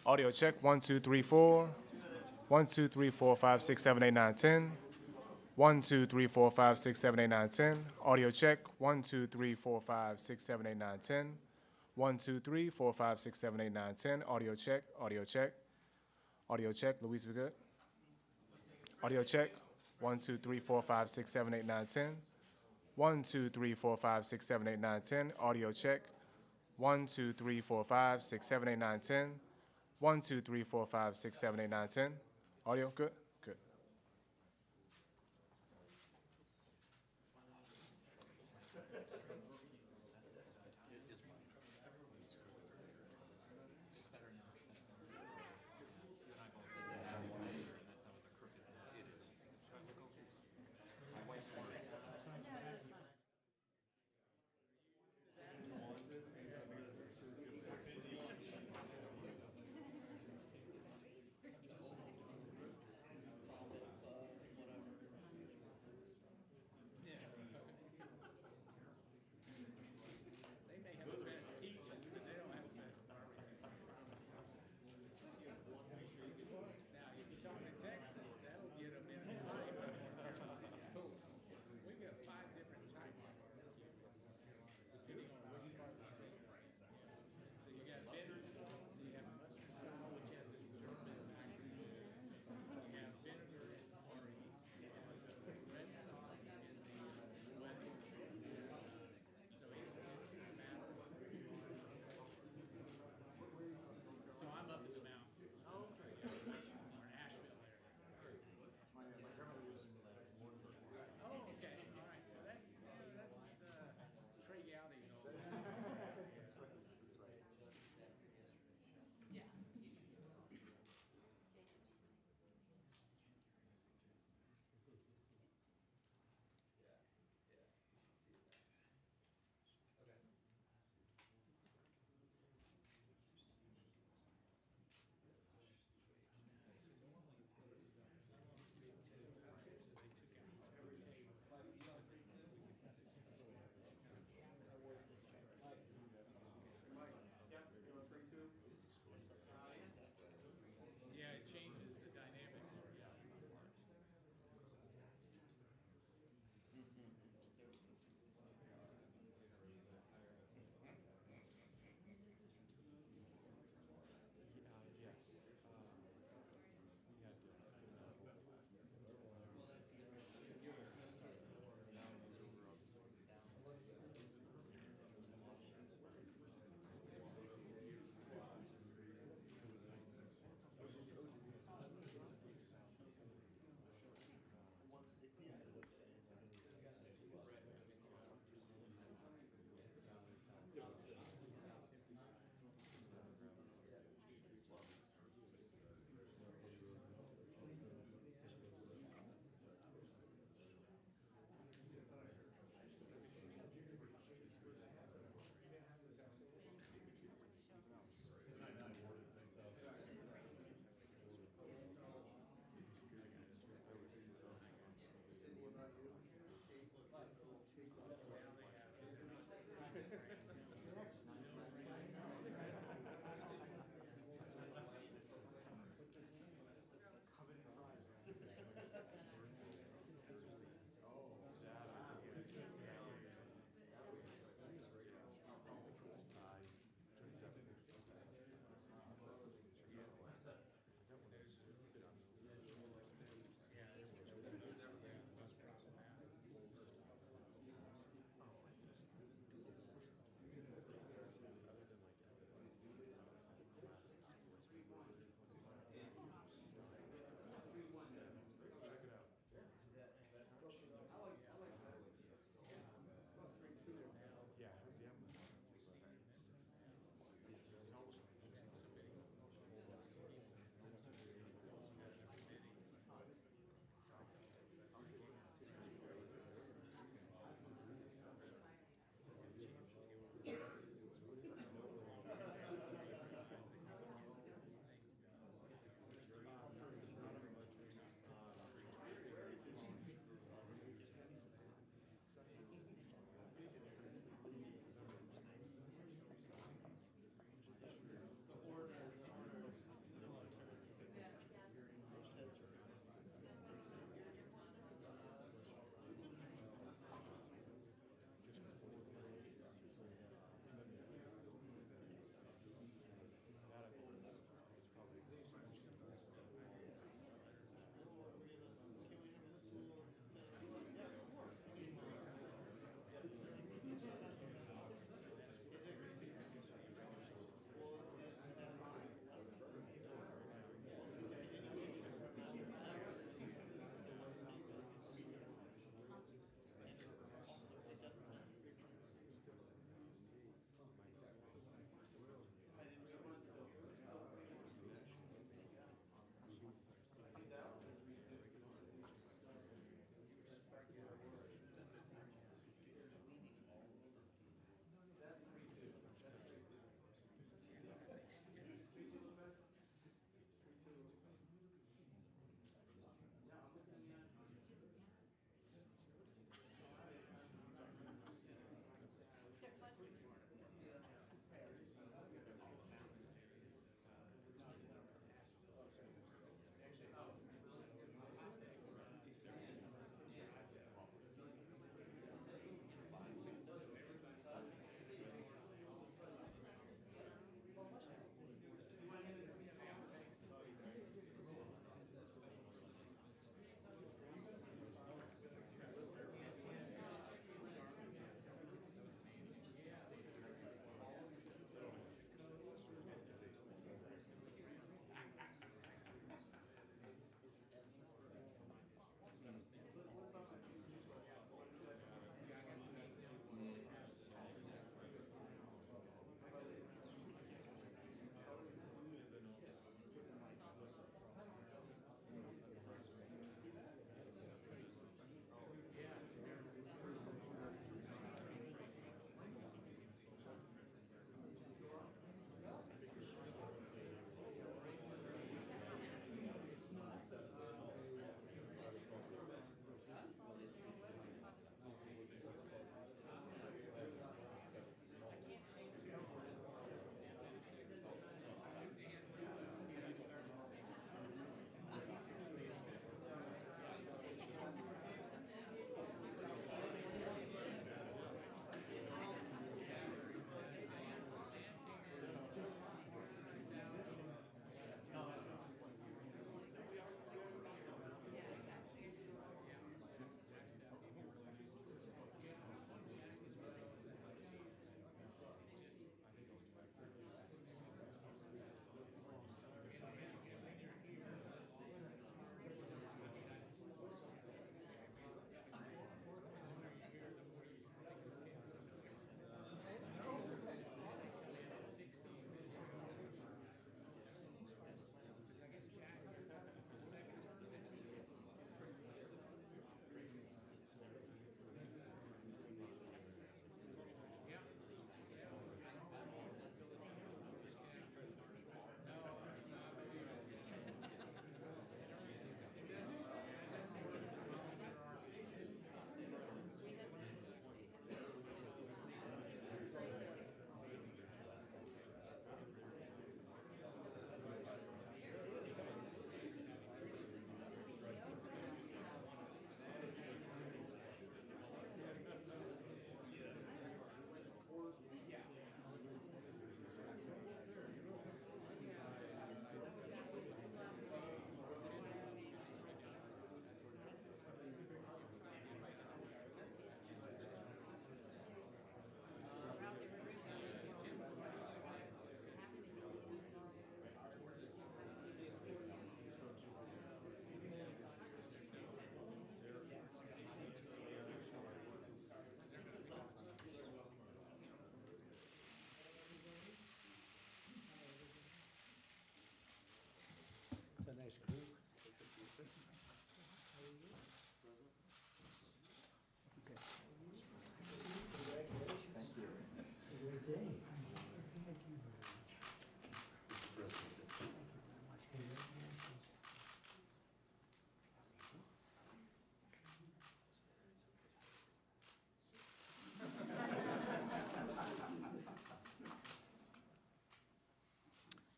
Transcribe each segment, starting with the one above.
Audio check, 1, 2, 3, 4. 1, 2, 3, 4, 5, 6, 7, 8, 9, 10. 1, 2, 3, 4, 5, 6, 7, 8, 9, 10. Audio check, 1, 2, 3, 4, 5, 6, 7, 8, 9, 10. 1, 2, 3, 4, 5, 6, 7, 8, 9, 10. Audio check, audio check. Audio check, Luis, we good? Audio check, 1, 2, 3, 4, 5, 6, 7, 8, 9, 10. 1, 2, 3, 4, 5, 6, 7, 8, 9, 10. Audio check, 1, 2, 3, 4, 5, 6, 7, 8, 9, 10. 1, 2, 3, 4, 5, 6, 7, 8, 9, 10. Audio, good? Good.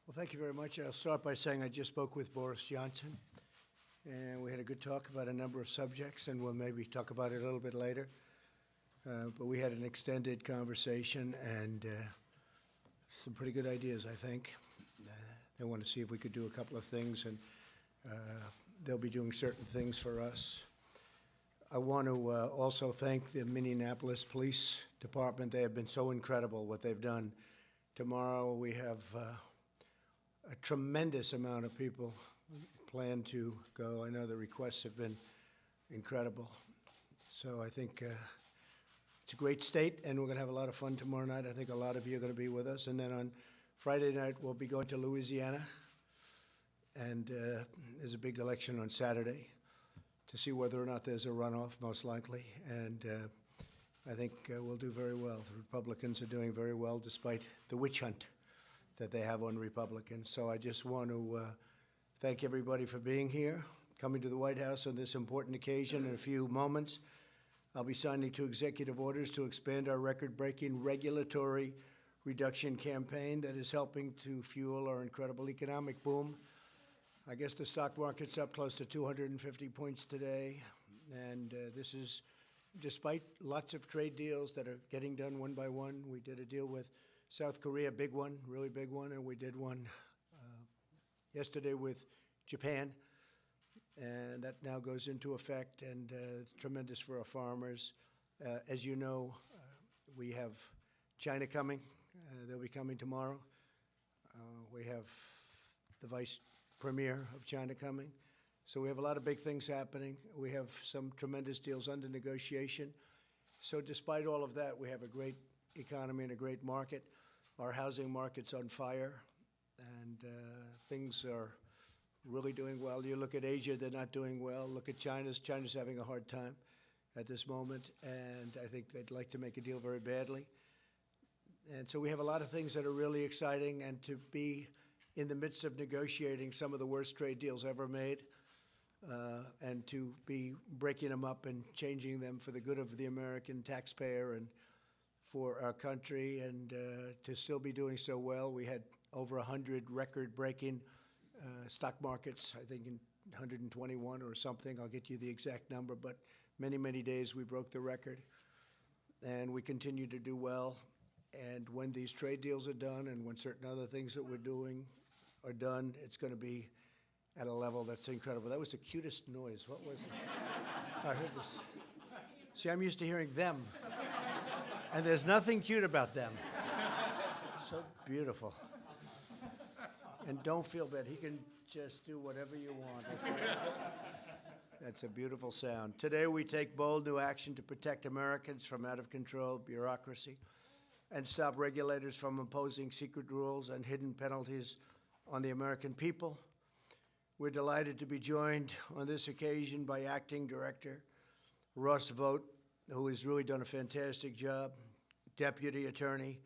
Well, thank you very much. I'll start by saying I just spoke with Boris Johnson, and we had a good talk about a number of subjects, and we'll maybe talk about it a little bit later. But we had an extended conversation and some pretty good ideas, I think. They want to see if we could do a couple of things, and they'll be doing certain things for us. I want to also thank the Minneapolis Police Department. They have been so incredible what they've done. Tomorrow we have a tremendous amount of people plan to go. I know the requests have been incredible. So I think it's a great state, and we're going to have a lot of fun tomorrow night. I think a lot of you are going to be with us. And then on Friday night, we'll be going to Louisiana. And there's a big election on Saturday to see whether or not there's a runoff, most likely. And I think we'll do very well. The Republicans are doing very well despite the witch hunt that they have on Republicans. So I just want to thank everybody for being here, coming to the White House on this important occasion. In a few moments, I'll be signing 2 executive orders to expand our record-breaking regulatory reduction campaign that is helping to fuel our incredible economic boom. I guess the stock market's up close to 250 points today, and this is despite lots of trade deals that are getting done one by one. We did a deal with South Korea, big one, really big one, and we did one yesterday with Japan, and that now goes into effect, and it's tremendous for our farmers. As you know, we have China coming. They'll be coming tomorrow. We have the Vice Premier of China coming. So we have a lot of big things happening. We have some tremendous deals under negotiation. So despite all of that, we have a great economy and a great market. Our housing market's on fire, and things are really doing well. You look at Asia, they're not doing well. Look at China's having a hard time at this moment, and I think they'd like to make a deal very badly. And so we have a lot of things that are really exciting, and to be in the midst of negotiating some of the worst trade deals ever made, and to be breaking them up and changing them for the good of the American taxpayer and for our country, and to still be doing so well. We had over 100 record-breaking stock markets, I think in 121 or something. I'll get you the exact number, but many, many days we broke the record. And we continue to do well. And when these trade deals are done and when certain other things that we're doing are done, it's going to be at a level that's incredible. That was the cutest noise. What was it? I heard this. See, I'm used to hearing them. And there's nothing cute about them. So beautiful. And don't feel bad. He can just do whatever you want. Okay? That's a beautiful sound. Today we take bold new action to protect Americans from out-of-control bureaucracy and stop regulators from imposing secret rules and hidden penalties on the American people. We're delighted to be joined on this occasion by Acting Director Ross Vogt, who has really done a fantastic job, Deputy Attorney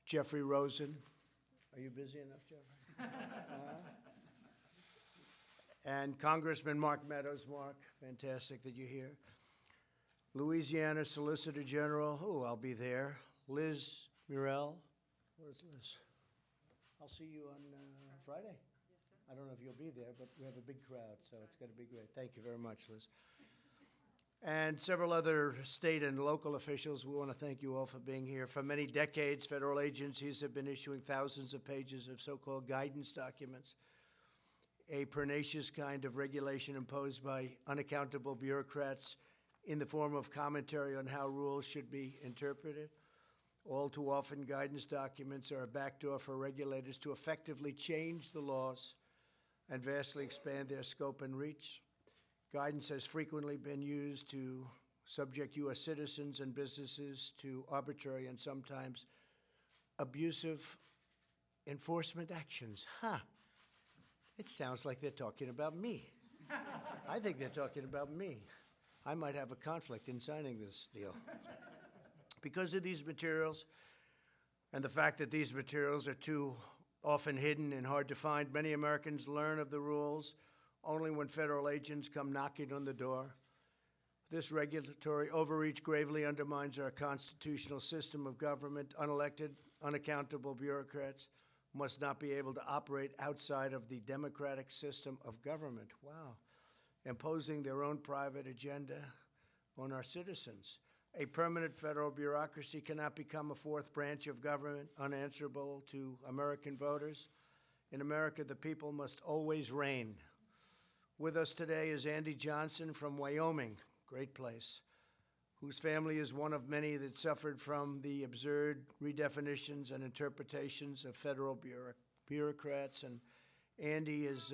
Jeffrey Rosen. Are you busy enough, Jeffrey? And Congressman Mark Meadows. Mark, fantastic that you're here. Louisiana Solicitor General, I'll be there. Liz Murrell. Where's Liz? I'll see you on Friday. Yes, sir. I don't know if you'll be there, but we have a big crowd, so it's going to be great. Thank you very much, Liz. And several other state and local officials, we want to thank you all for being here. For many decades, federal agencies have been issuing thousands of pages of so-called guidance documents, a pernicious kind of regulation imposed by unaccountable bureaucrats in the form of commentary on how rules should be interpreted. All too often, guidance documents are a backdoor for regulators to effectively change the laws and vastly expand their scope and reach. Guidance has frequently been used to subject U.S. citizens and businesses to arbitrary and sometimes abusive enforcement actions. It sounds like they're talking about me. I think they're talking about me. I might have a conflict in signing this deal. Because of these materials and the fact that these materials are too often hidden and hard to find, many Americans learn of the rules only when federal agents come knocking on the door. This regulatory overreach gravely undermines our constitutional system of government. Unelected, unaccountable bureaucrats must not be able to operate outside of the democratic system of government. Wow. Imposing their own private agenda on our citizens. A permanent federal bureaucracy cannot become a fourth branch of government, unanswerable to American voters. In America, the people must always reign. With us today is Andy Johnson from Wyoming, great place, whose family is one of many that suffered from the absurd redefinitions and interpretations of federal bureaucrats. And Andy is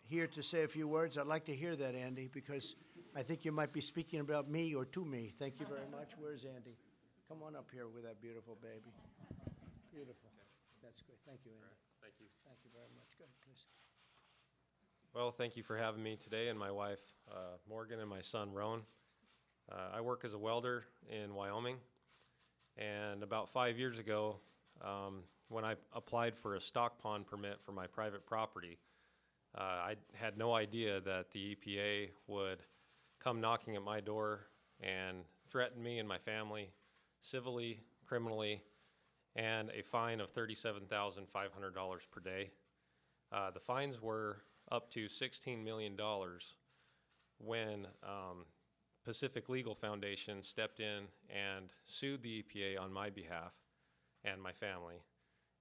here to say a few words. I'd like to hear that, Andy, because I think you might be speaking about me or to me. Thank you very much. Where's Andy? Come on up here with that beautiful baby. Beautiful. That's great. Thank you, Andy. Thank you. Thank you very much. Go ahead, please. Well, thank you for having me today, and my wife, Morgan, and my son, Roan. I work as a welder in Wyoming, and about 5 years ago, when I applied for a stock pond permit for my private property, I had no idea that the EPA would come knocking at my door and threaten me and my family civilly, criminally, and a fine of $37,500 per day. The fines were up to $16 million when Pacific Legal Foundation stepped in and sued the EPA on my behalf and my family.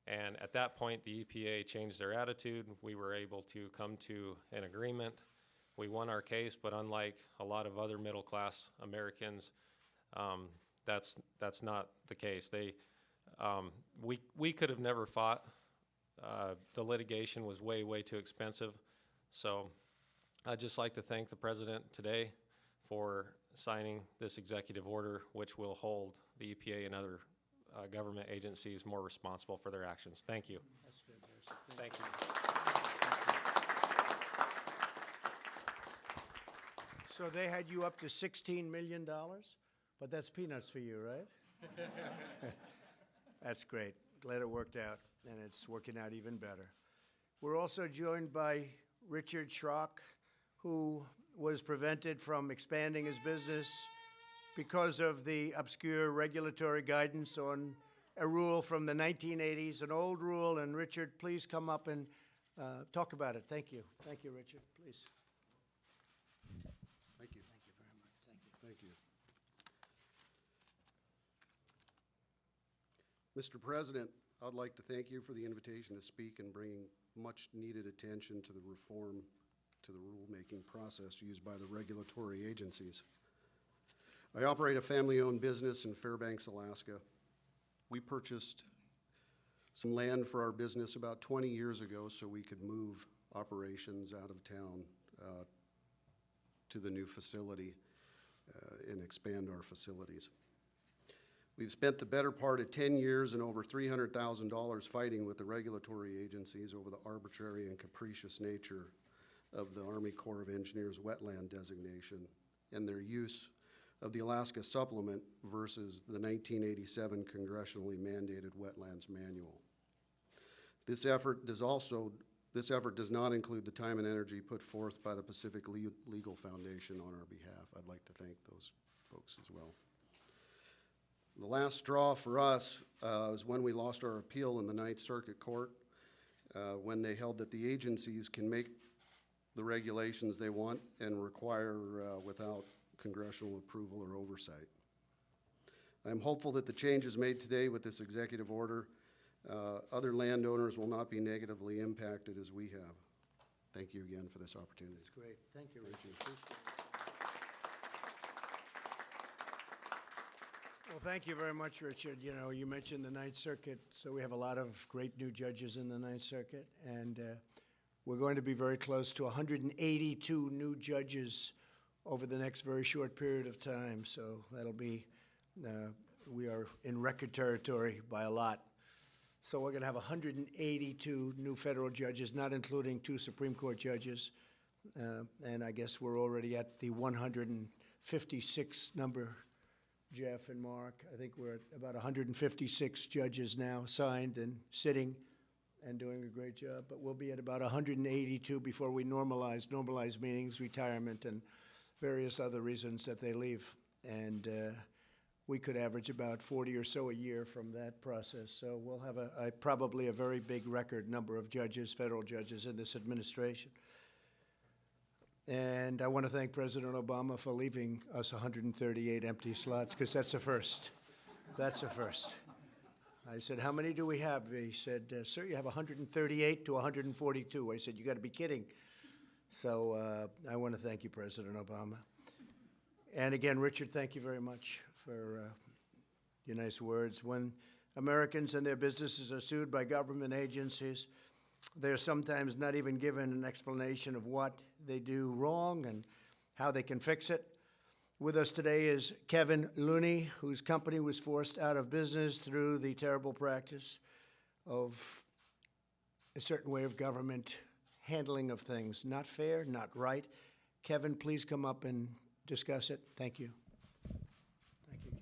And at that point, the EPA changed their attitude. We were able to come to an agreement. We won our case, but unlike a lot of other middle-class Americans, that's not the case. We could have never fought. The litigation was way, way too expensive. So I'd just like to thank the President today for signing this executive order, which will hold the EPA and other government agencies more responsible for their actions. Thank you. That's fantastic. Thank you. So they had you up to $16 million, but that's peanuts for you, right? That's great. Glad it worked out, and it's working out even better. We're also joined by Richard Schrock, who was prevented from expanding his business because of the obscure regulatory guidance on a rule from the 1980s, an old rule. And Richard, please come up and talk about it. Thank you. Thank you, Richard. Please. Thank you. Thank you very much. Thank you. Thank you. Mr. President, I'd like to thank you for the invitation to speak and bringing much-needed attention to the reform to the rulemaking process used by the regulatory agencies. I operate a family-owned business in Fairbanks, Alaska. We purchased some land for our business about 20 years ago so we could move operations out of town to the new facility and expand our facilities. We've spent the better part of 10 years and over $300,000 fighting with the regulatory agencies over the arbitrary and capricious nature of the Army Corps of Engineers wetland designation and their use of the Alaska Supplement versus the 1987 congressionally mandated Wetlands Manual. This effort does not include the time and energy put forth by the Pacific Legal Foundation on our behalf. I'd like to thank those folks as well. The last straw for us is when we lost our appeal in the Ninth Circuit Court, when they held that the agencies can make the regulations they want and require without congressional approval or oversight. I'm hopeful that the changes made today with this executive order, other landowners will not be negatively impacted as we have. Thank you again for this opportunity. That's great. Thank you, Richard. Appreciate it. Well, thank you very much, Richard. You know, you mentioned the Ninth Circuit, so we have a lot of great new judges in the Ninth Circuit, and we're going to be very close to 182 new judges over the next very short period of time. So that'll be, we are in record territory by a lot. So we're going to have 182 new federal judges, not including 2 Supreme Court judges. And I guess we're already at the 156 number, Jeff and Mark. I think we're at about 156 judges now signed and sitting and doing a great job. But we'll be at about 182 before we normalize meetings, retirement, and various other reasons that they leave. And we could average about 40 or so a year from that process. So we'll have probably a very big record number of judges, federal judges in this administration. And I want to thank President Obama for leaving us 138 empty slots, because that's a first. That's a first. I said, how many do we have? He said, sir, you have 138 to 142. I said, you got to be kidding. So I want to thank you, President Obama. And again, Richard, thank you very much for your nice words. When Americans and their businesses are sued by government agencies, they're sometimes not even given an explanation of what they do wrong and how they can fix it. With us today is Kevin Looney, whose company was forced out of business through the terrible practice of a certain way of government handling of things. Not fair, not right. Kevin, please come up and discuss it. Thank you. Thank you, Kevin.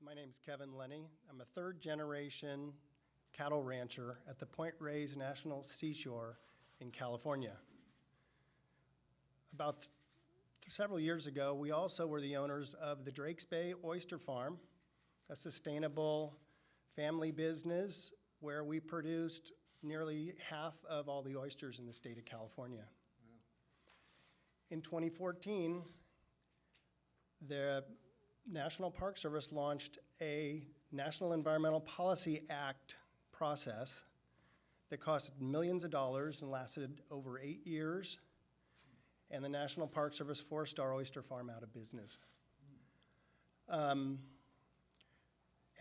My name's Kevin Lenny. I'm a third-generation cattle rancher at the Point Reyes National Seashore in California. About several years ago, we also were the owners of the Drakes Bay Oyster Farm, a sustainable family business where we produced nearly half of all the oysters in the state of California. Wow. In 2014, the National Park Service launched a National Environmental Policy Act process that cost millions of dollars and lasted over 8 years, and the National Park Service forced our oyster farm out of business. And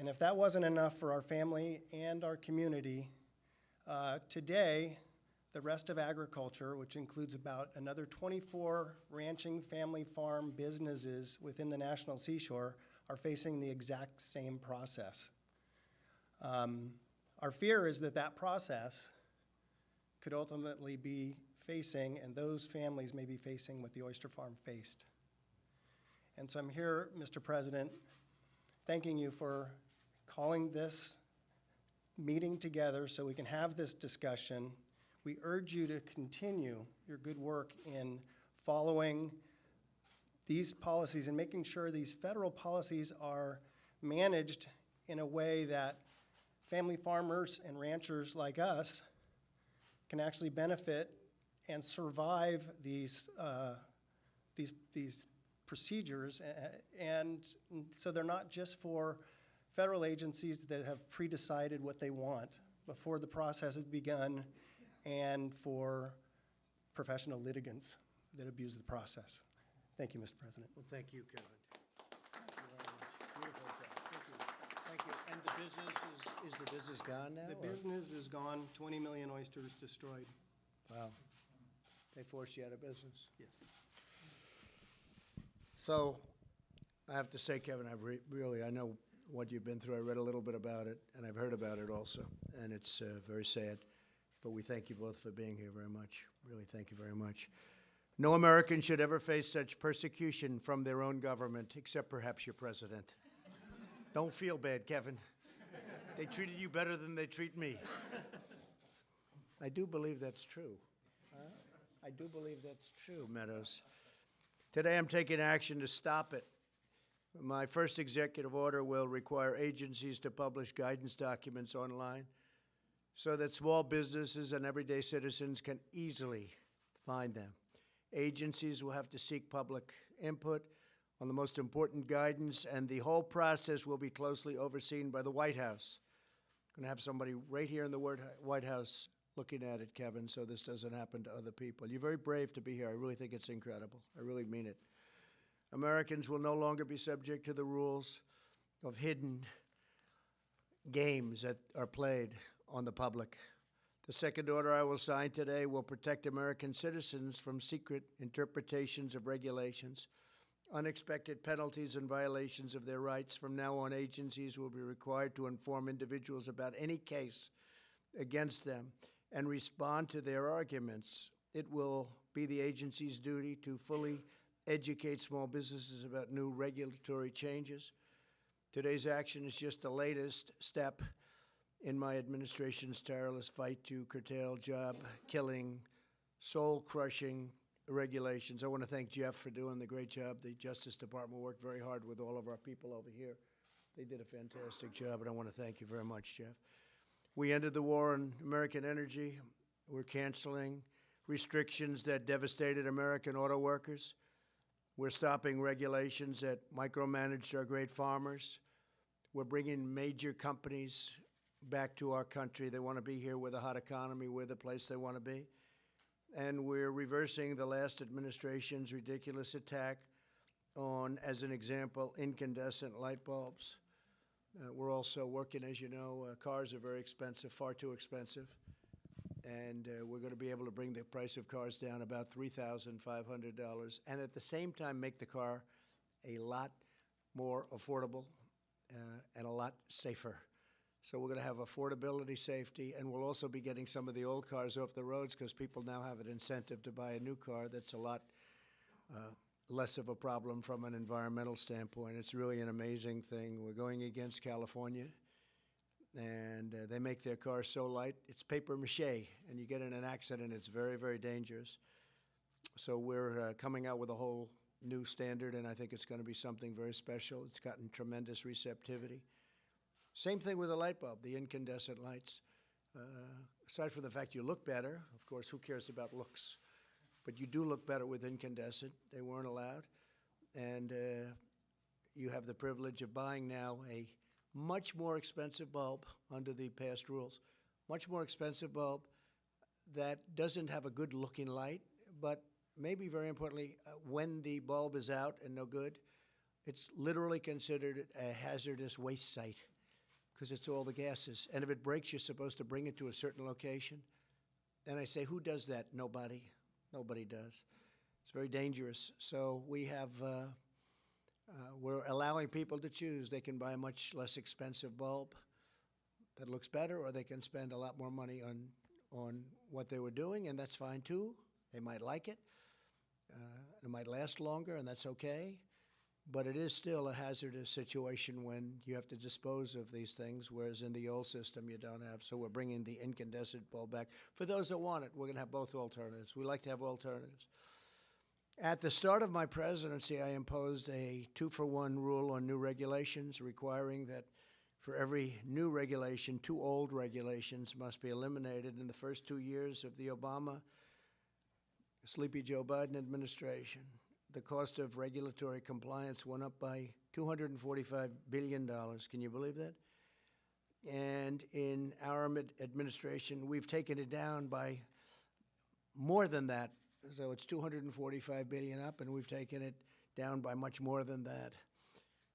if that wasn't enough for our family and our community, today, the rest of agriculture, which includes about another 24 ranching family farm businesses within the National Seashore, are facing the exact same process. Our fear is that that process could ultimately be facing, and those families may be facing what the oyster farm faced. And so I'm here, Mr. President, thanking you for calling this meeting together so we can have this discussion. We urge you to continue your good work in following these policies and making sure these federal policies are managed in a way that family farmers and ranchers like us can actually benefit and survive these procedures, and so they're not just for federal agencies that have pre-decided what they want before the process has begun, and for professional litigants that abuse the process. Thank you, Mr. President. Well, thank you, Kevin. Thank you very much. Beautiful job. Thank you. Thank you. And the business, is the business gone now? The business is gone, 20 million oysters destroyed. Wow. They forced you out of business. Yes. So I have to say, Kevin, I know what you've been through. I read a little bit about it, and I've heard about it also, and it's very sad. But we thank you both for being here very much. Really, thank you very much. No American should ever face such persecution from their own government, except perhaps your president. Don't feel bad, Kevin. They treated you better than they treat me. I do believe that's true. I do believe that's true, Meadows. Today I'm taking action to stop it. My first executive order will require agencies to publish guidance documents online so that small businesses and everyday citizens can easily find them. Agencies will have to seek public input on the most important guidance, and the whole process will be closely overseen by the White House. I'm going to have somebody right here in the White House looking at it, Kevin, so this doesn't happen to other people. You're very brave to be here. I really think it's incredible. I really mean it. Americans will no longer be subject to the rules of hidden games that are played on the public. The second order I will sign today will protect American citizens from secret interpretations of regulations, unexpected penalties, and violations of their rights. From now on, agencies will be required to inform individuals about any case against them and respond to their arguments. It will be the agency's duty to fully educate small businesses about new regulatory changes. Today's action is just the latest step in my administration's tireless fight to curtail job-killing soul-crushing regulations. I want to thank Jeff for doing the great job. The Justice Department worked very hard with all of our people over here. They did a fantastic job, and I want to thank you very much, Jeff. We ended the war on American energy. We're canceling restrictions that devastated American auto workers. We're stopping regulations that micromanaged our great farmers. We're bringing major companies back to our country. They want to be here with a hot economy. We're the place they want to be. And we're reversing the last administration's ridiculous attack on, as an example, incandescent light bulbs. We're also working, as you know, cars are very expensive, far too expensive. And we're going to be able to bring the price of cars down about $3,500, and at the same time make the car a lot more affordable and a lot safer. So we're going to have affordability, safety, and we'll also be getting some of the old cars off the roads because people now have an incentive to buy a new car that's a lot less of a problem from an environmental standpoint. It's really an amazing thing. We're going against California, and they make their cars so light, it's paper mache, and you get in an accident, it's very, very dangerous. So we're coming out with a whole new standard, and I think it's going to be something very special. It's gotten tremendous receptivity. Same thing with the light bulb, the incandescent lights. Aside from the fact you look better, of course, who cares about looks? But you do look better with incandescent. They weren't allowed. And you have the privilege of buying now a much more expensive bulb under the past rules, much more expensive bulb that doesn't have a good looking light, but maybe very importantly, when the bulb is out and no good, it's literally considered a hazardous waste site because it's all the gases. And if it breaks, you're supposed to bring it to a certain location. And I say, who does that? Nobody. Nobody does. It's very dangerous. So we have, we're allowing people to choose. They can buy a much less expensive bulb that looks better, or they can spend a lot more money on what they were doing, and that's fine too. They might like it. It might last longer, and that's okay. But it is still a hazardous situation when you have to dispose of these things, whereas in the old system you don't have. So we're bringing the incandescent bulb back. For those that want it, we're going to have both alternatives. We like to have alternatives. At the start of my presidency, I imposed a 2-for-1 rule on new regulations, requiring that for every new regulation, 2 old regulations must be eliminated. In the first 2 years of the Obama, Sleepy Joe Biden administration, the cost of regulatory compliance went up by $245 billion. Can you believe that? And in our administration, we've taken it down by more than that. So it's $245 billion up, and we've taken it down by much more than that.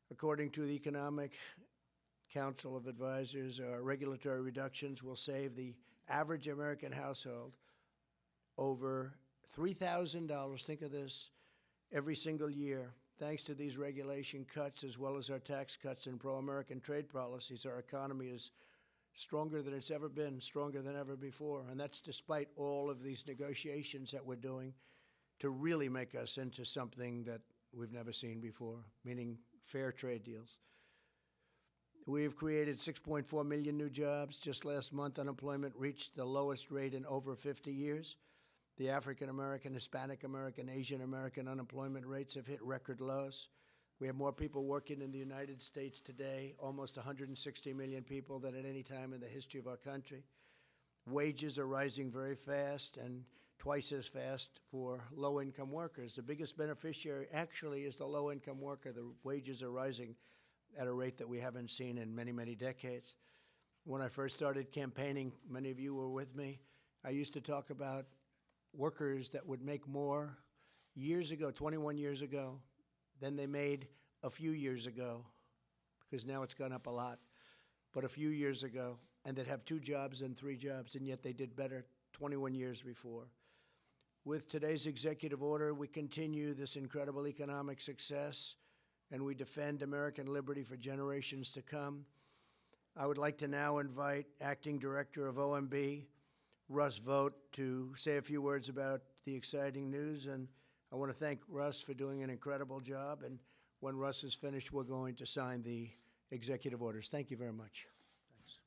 According to the Economic Council of Advisors, regulatory reductions will save the average American household over $3,000, think of this, every single year. Thanks to these regulation cuts, as well as our tax cuts and pro-American trade policies, our economy is stronger than it's ever been, stronger than ever before. And that's despite all of these negotiations that we're doing to really make us into something that we've never seen before, meaning fair trade deals. We have created 6.4 million new jobs. Just last month, unemployment reached the lowest rate in over 50 years. The African American, Hispanic American, Asian American unemployment rates have hit record lows. We have more people working in the United States today, almost 160 million people, than at any time in the history of our country. Wages are rising very fast, and twice as fast for low-income workers. The biggest beneficiary actually is the low-income worker. The wages are rising at a rate that we haven't seen in many, many decades. When I first started campaigning, many of you were with me, I used to talk about workers that would make more years ago, 21 years ago, than they made a few years ago, because now it's gone up a lot, but a few years ago, and that have 2 jobs and 3 jobs, and yet they did better 21 years before. With today's executive order, we continue this incredible economic success, and we defend American liberty for generations to come. I would like to now invite Acting Director of OMB, Russ Vogt, to say a few words about the exciting news, and I want to thank Russ for doing an incredible job, and when Russ is finished, we're going to sign the executive orders. Thank you very much. Thanks.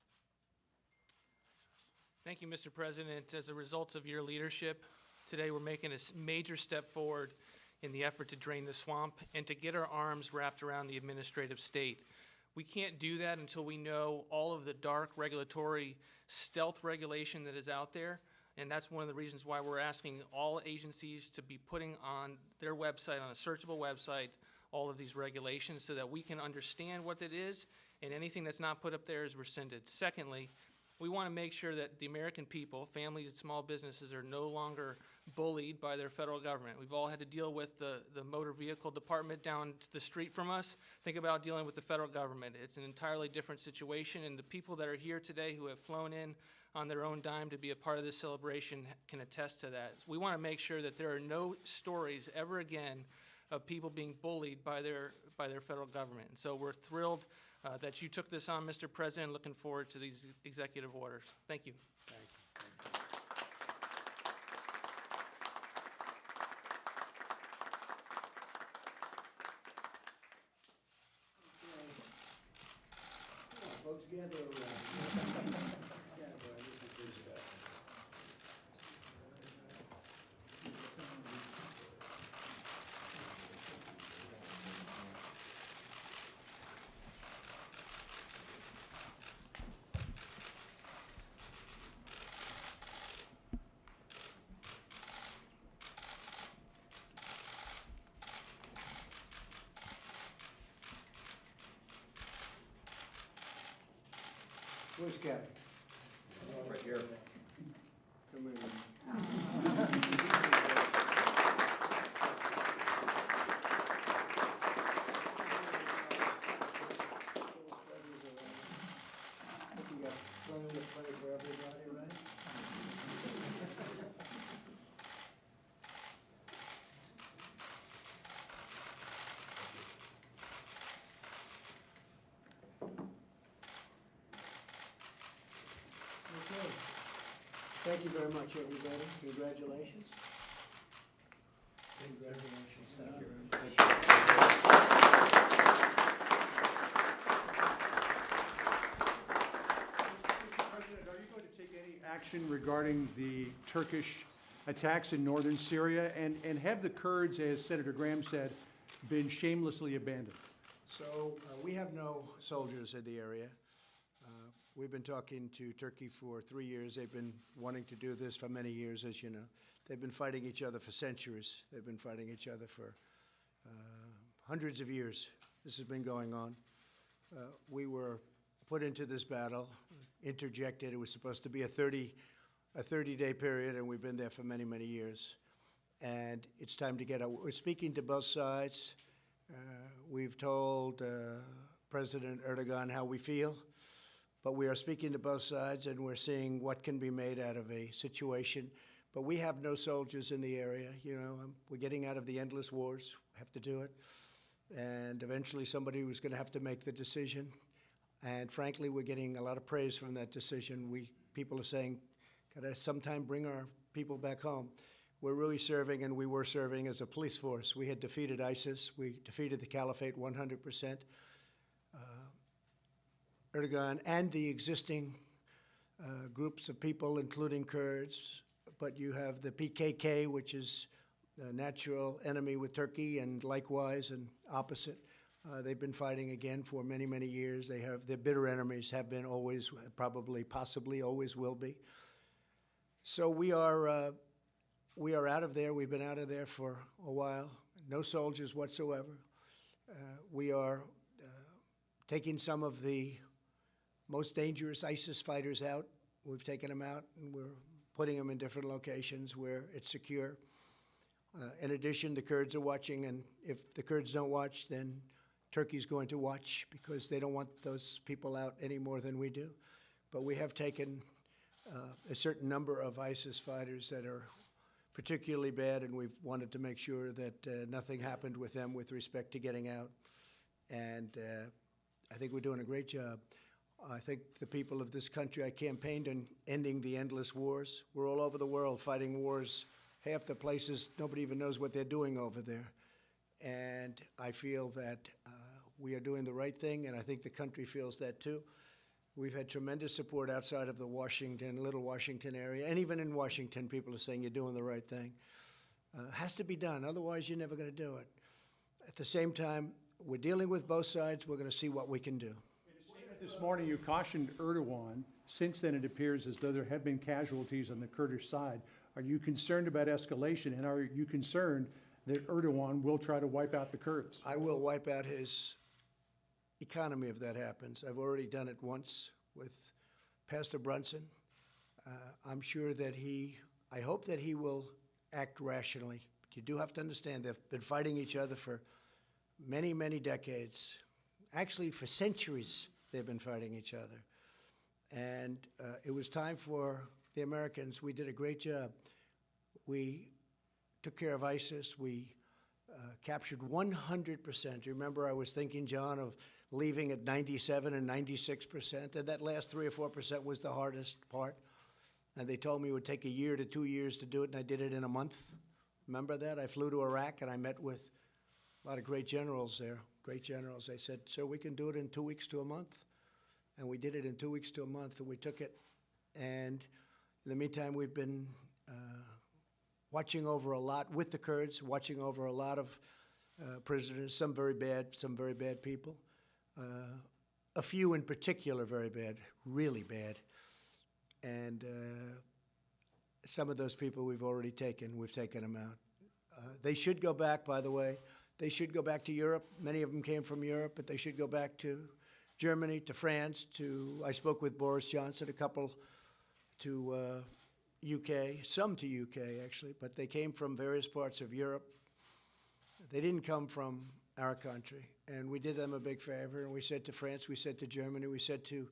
Thank you, Mr. President. As a result of your leadership, Today, we're making a major step forward in the effort to drain the swamp and to get our arms wrapped around the administrative state. We can't do that until we know all of the dark regulatory stealth regulation that is out there, and that's one of the reasons why we're asking all agencies to be putting on their website, on a searchable website, all of these regulations so that we can understand what it is, and anything that's not put up there is rescinded. Secondly, we want to make sure that the American people, families and small businesses, are no longer bullied by their federal government. We've all had to deal with the motor vehicle department down the street from us. Think about dealing with the federal government. It's an entirely different situation, and the people that are here today who have flown in on their own dime to be a part of this celebration can attest to that. We want to make sure that there are no stories ever again of people being bullied by their federal government. And so we're thrilled that you took this on, Mr. President. Looking forward to these executive orders. Thank you. Come on, folks, gather around. Yeah, boy, this is good stuff. Where's Kevin? Right here. Come in. I think you got plenty to play for everybody, right? Okay. Thank you very much, everybody. Congratulations. Congratulations. Thank you very much. Mr. President, are you going to take any action regarding the Turkish attacks in northern Syria? And have the Kurds, as Senator Graham said, been shamelessly abandoned? So we have no soldiers in the area. We've been talking to Turkey for 3 years. They've been wanting to do this for many years, as you know. They've been fighting each other for centuries. They've been fighting each other for hundreds of years. This has been going on. We were put into this battle, interjected. It was supposed to be a 30-day period, and we've been there for many, many years. And it's time to get out. We're speaking to both sides. We've told President Erdogan how we feel. But we are speaking to both sides, and we're seeing what can be made out of a situation. But we have no soldiers in the area. You know, we're getting out of the endless wars. We have to do it. And eventually somebody was going to have to make the decision. And frankly, we're getting a lot of praise from that decision. People are saying, gotta sometime bring our people back home. We're really serving, and we were serving as a police force. We had defeated ISIS. We defeated the caliphate 100%. Erdogan and the existing groups of people, including Kurds, but you have the PKK, which is a natural enemy with Turkey, and likewise and opposite. They've been fighting again for many, many years. Their bitter enemies have been always, probably, possibly, always will be. So we are out of there. We've been out of there for a while. No soldiers whatsoever. We are taking some of the most dangerous ISIS fighters out. We've taken them out, and we're putting them in different locations where it's secure. In addition, the Kurds are watching, and if the Kurds don't watch, then Turkey's going to watch, because they don't want those people out any more than we do. But we have taken a certain number of ISIS fighters that are particularly bad, and we've wanted to make sure that nothing happened with them with respect to getting out. And I think we're doing a great job. I think the people of this country, I campaigned on ending the endless wars. We're all over the world fighting wars. Half the places, nobody even knows what they're doing over there. And I feel that we are doing the right thing, and I think the country feels that too. We've had tremendous support outside of the Little Washington area, and even in Washington, people are saying you're doing the right thing. Has to be done, otherwise you're never going to do it. At the same time, we're dealing with both sides. We're going to see what we can do. This morning, you cautioned Erdogan. Since then, it appears as though there have been casualties on the Kurdish side. Are you concerned about escalation, and are you concerned that Erdogan will try to wipe out the Kurds? I will wipe out his economy if that happens. I've already done it once with Pastor Brunson. I'm sure that I hope that he will act rationally. But you do have to understand they've been fighting each other for many, many decades. Actually, for centuries, they've been fighting each other. And it was time for the Americans. We did a great job. We took care of ISIS. We captured 100%. You remember I was thinking, John, of leaving at 97 and 96%, and that last 3 or 4% was the hardest part. And they told me it would take a year to 2 years to do it, and I did it in a month. Remember that? I flew to Iraq, and I met with a lot of great generals there, great generals. They said, sir, we can do it in 2 weeks to a month. And we did it in 2 weeks to a month, and we took it. And in the meantime, we've been watching over a lot with the Kurds, watching over a lot of prisoners, some very bad people. A few in particular very bad, really bad. And some of those people we've already taken. We've taken them out. They should go back, by the way. They should go back to Europe. Many of them came from Europe, but they should go back to Germany, to France, I spoke with Boris Johnson, a couple to UK, some to UK actually, but they came from various parts of Europe. They didn't come from our country, and we did them a big favor, and we said to France, we said to Germany, we said to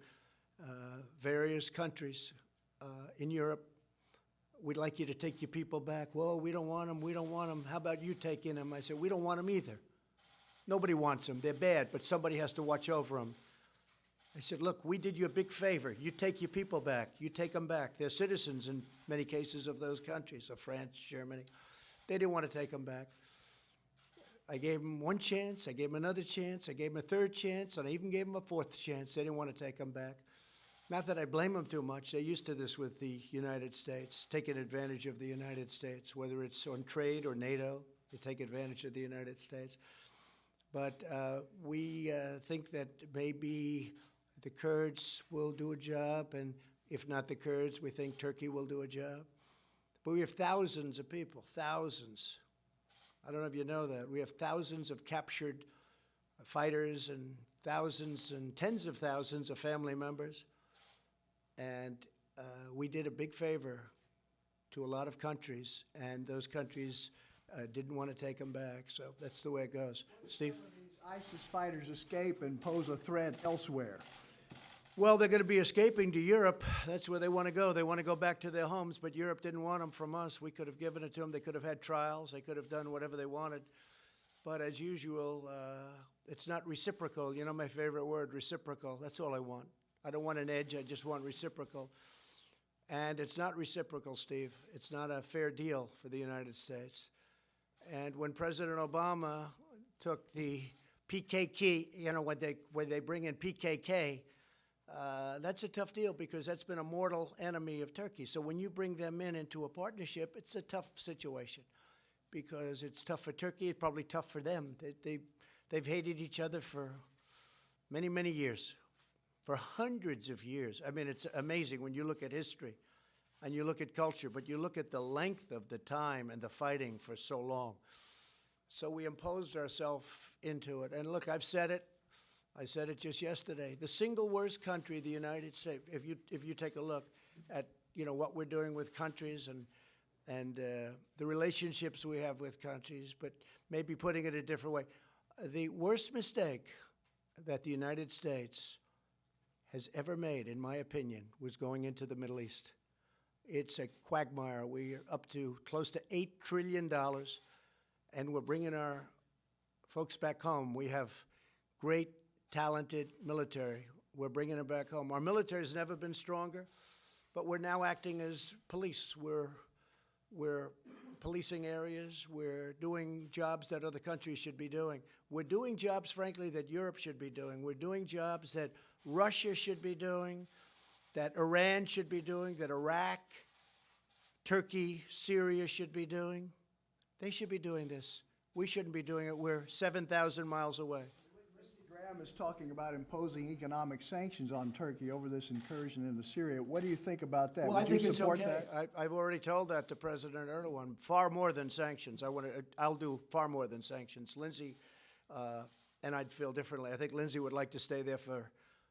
various countries in Europe, we'd like you to take your people back. Well, we don't want them, we don't want them. How about you taking them? I said, we don't want them either. Nobody wants them. They're bad, but somebody has to watch over them. I said, look, we did you a big favor. You take your people back. You take them back. They're citizens in many cases of those countries, of France, Germany. They didn't want to take them back. I gave them one chance. I gave them another chance. I gave them a third chance, and I even gave them a fourth chance. They didn't want to take them back. Not that I blame them too much. They're used to this with the United States, taking advantage of the United States, whether it's on trade or NATO. They take advantage of the United States. But we think that maybe the Kurds will do a job, and if not the Kurds, we think Turkey will do a job. But we have thousands of people, thousands. I don't know if you know that. We have thousands of captured fighters and thousands and tens of thousands of family members. And we did a big favor to a lot of countries, and those countries didn't want to take them back. So that's the way it goes. Steve? ISIS fighters escape and pose a threat elsewhere. Well, they're going to be escaping to Europe. That's where they want to go. They want to go back to their homes, but Europe didn't want them from us. We could have given it to them. They could have had trials. They could have done whatever they wanted. But as usual, it's not reciprocal. You know my favorite word, reciprocal. That's all I want. I don't want an edge. I just want reciprocal. And it's not reciprocal, Steve. It's not a fair deal for the United States. And when President Obama took the PKK, you know, when they bring in PKK, that's a tough deal because that's been a mortal enemy of Turkey. So when you bring them into a partnership, it's a tough situation because it's tough for Turkey. It's probably tough for them. They've hated each other for many, many years, for hundreds of years. I mean, it's amazing when you look at history and you look at culture, but you look at the length of the time and the fighting for so long. So we imposed ourselves into it. And look, I've said it. I said it just yesterday. The single worst country, the United States, if you take a look at, you know, what we're doing with countries and the relationships we have with countries, but maybe putting it a different way. The worst mistake that the United States has ever made, in my opinion, was going into the Middle East. It's a quagmire. We are up to close to $8 trillion, and we're bringing our folks back home. We have great, talented military. We're bringing them back home. Our military has never been stronger, but we're now acting as police. We're policing areas. We're doing jobs that other countries should be doing. We're doing jobs, frankly, that Europe should be doing. We're doing jobs that Russia should be doing, that Iran should be doing, that Iraq, Turkey, Syria should be doing. They should be doing this. We shouldn't be doing it. We're 7,000 miles away. Mr. Graham is talking about imposing economic sanctions on Turkey over this incursion into Syria. What do you think about that? Well, I Would you think it's support okay. that? I've already told that to President Erdogan. Far more than sanctions. I'll do far more than sanctions. Lindsay, and I'd feel differently. I think Lindsay would like to stay there for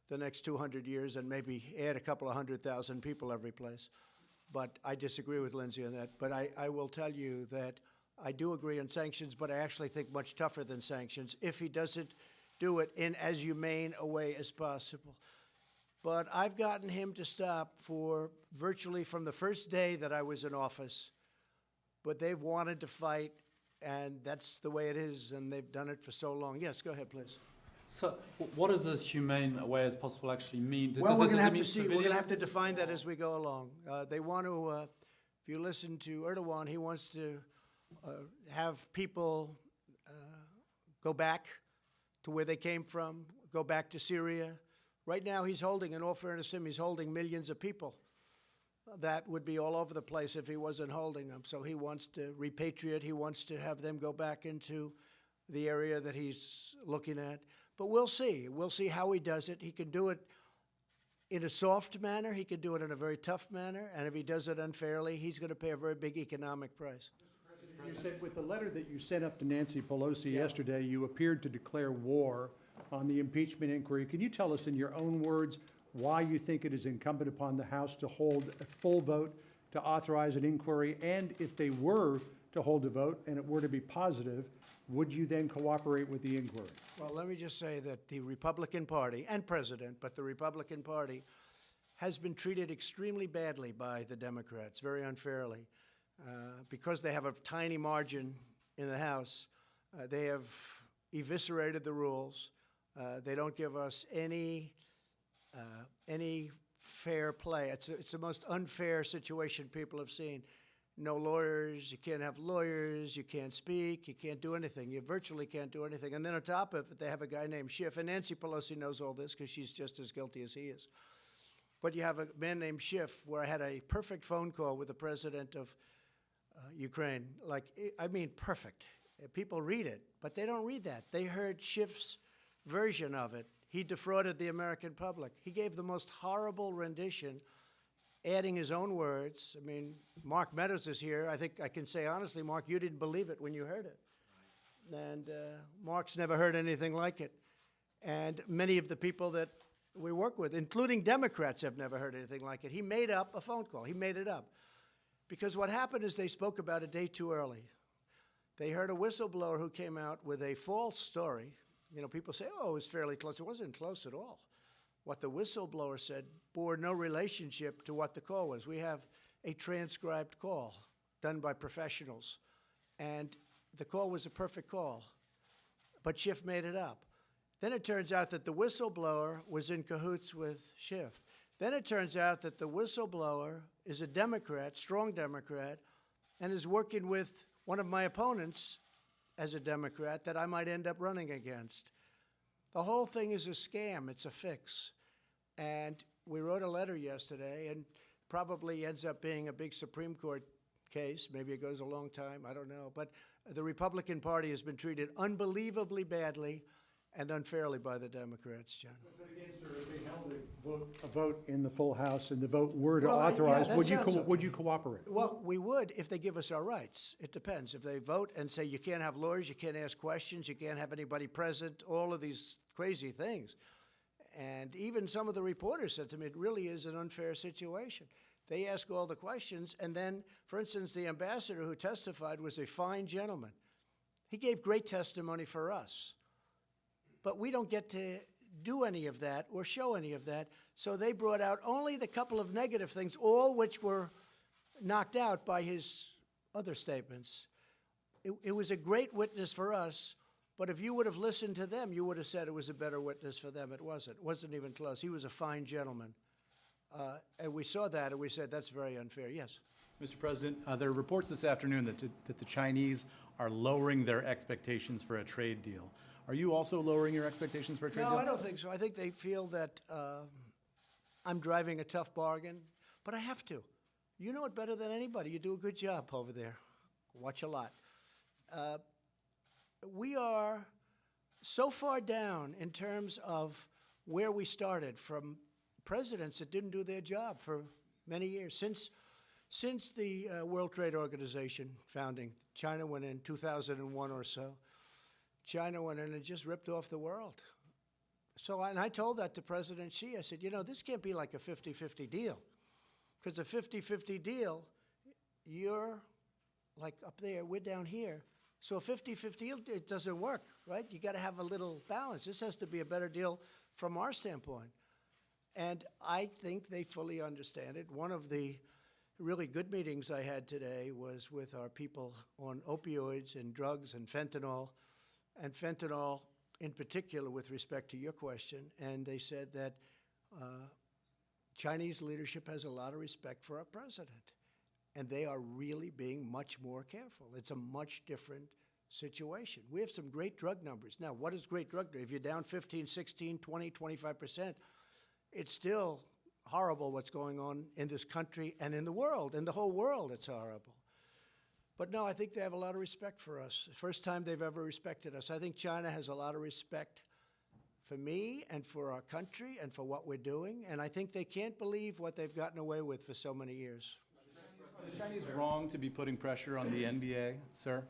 the next 200 years and maybe add a couple of 100,000 people every place. But I disagree with Lindsay on that. But I will tell you that I do agree on sanctions, but I actually think much tougher than sanctions if he doesn't do it in as humane a way as possible. But I've gotten him to stop for virtually from the first day that I was in office. But they've wanted to fight, and that's the way it is, and they've done it for so long. Yes, go ahead, please. So, what does this humane way as possible actually mean? Well, we're going to have to mean see. We're going to have to civilians? define that as we go along. They want to, if you listen to Erdogan, he wants to have people go back to where they came from, go back to Syria. Right now, he's holding, in all fairness to him, he's holding millions of people. That would be all over the place if he wasn't holding them. So he wants to repatriate. He wants to have them go back into the area that he's looking at. But we'll see. We'll see how he does it. He can do it in a soft manner. He can do it in a very tough manner. And if he does it unfairly, he's going to pay a very big economic price. You said with the letter that you sent up to Nancy Pelosi yesterday, you appeared to declare war on the impeachment inquiry. Can you tell us in your own words why you think it is incumbent upon the House to hold a full vote to authorize an inquiry? And if they were to hold a vote and it were to be positive, would you then cooperate with the inquiry? Well, let me just say that the Republican Party and President, but the Republican Party has been treated extremely badly by the Democrats, very unfairly. Because they have a tiny margin in the House, they have eviscerated the rules. They don't give us any fair play. It's the most unfair situation people have seen. No lawyers, you can't have lawyers, you can't speak, you can't do anything. You virtually can't do anything. And then on top of it, they have a guy named Schiff, and Nancy Pelosi knows all this because she's just as guilty as he is. But you have a man named Schiff, where I had a perfect phone call with the president of Ukraine. I mean, perfect. People read it, but they don't read that. They heard Schiff's version of it. He defrauded the American public. He gave the most horrible rendition, adding his own words. I mean, Mark Meadows is here. I think I can say honestly, Mark, you didn't believe it when you heard it. And Mark's never heard anything like it. And many of the people that we work with, including Democrats, have never heard anything like it. He made up a phone call. He made it up. Because what happened is they spoke about a day too early. They heard a whistleblower who came out with a false story. You know, people say, oh, it was fairly close. It wasn't close at all. What the whistleblower said bore no relationship to what the call was. We have a transcribed call done by professionals. And the call was a perfect call. But Schiff made it up. Then it turns out that the whistleblower was in cahoots with Schiff. Then it turns out that the whistleblower is a Democrat, strong Democrat, and is working with one of my opponents as a Democrat that I might end up running against. The whole thing is a scam. It's a fix. And we wrote a letter yesterday, and probably ends up being a big Supreme Court case. Maybe it goes a long time. I don't know. But the Republican Party has been treated unbelievably badly and unfairly by the Democrats, John. But again, sir, if they held a vote in the full House and the vote were to Well, yeah, authorize, that would you sounds would okay. you cooperate? Well, we would if they give us our rights. It depends. If they vote and say you can't have lawyers, you can't ask questions, you can't have anybody present, all of these crazy things. And even some of the reporters said to me, it really is an unfair situation. They ask all the questions, and then, for instance, the ambassador who testified was a fine gentleman. He gave great testimony for us. But we don't get to do any of that or show any of that. So they brought out only the couple of negative things, all which were knocked out by his other statements. It was a great witness for us, but if you would have listened to them, you would have said it was a better witness for them. It wasn't. It wasn't even close. He was a fine gentleman. And we saw that, and we said, that's very unfair. Yes? Mr. President, there are reports this afternoon that the Chinese are lowering their expectations for a trade deal. Are you also lowering your expectations for a trade deal? No, I don't think so. I think they feel that I'm driving a tough bargain, but I have to. You know it better than anybody. You do a good job over there. Watch a lot. We are so far down in terms of where we started from presidents that didn't do their job for many years. Since the World Trade Organization founding, China went in 2001 or so. China went in and just ripped off the world. So, and I told that to President Xi. I said, you know, this can't be like a 50-50 deal. Because a 50-50 deal, you're like up there, we're down here. So a 50-50 deal, it doesn't work, right? You got to have a little balance. This has to be a better deal from our standpoint. And I think they fully understand it. One of the really good meetings I had today was with our people on opioids and drugs and fentanyl in particular with respect to your question. And they said that Chinese leadership has a lot of respect for our president. And they are really being much more careful. It's a much different situation. We have some great drug numbers. Now, what is great drug? If you're down 15, 16, 20, 25%, it's still horrible what's going on in this country and in the world. In the whole world, it's horrible. But no, I think they have a lot of respect for us. The first time they've ever respected us. I think China has a lot of respect for me and for our country and for what we're doing. And I think they can't believe what they've gotten away with for so many years. Are the Chinese wrong to be putting pressure on the NBA, sir?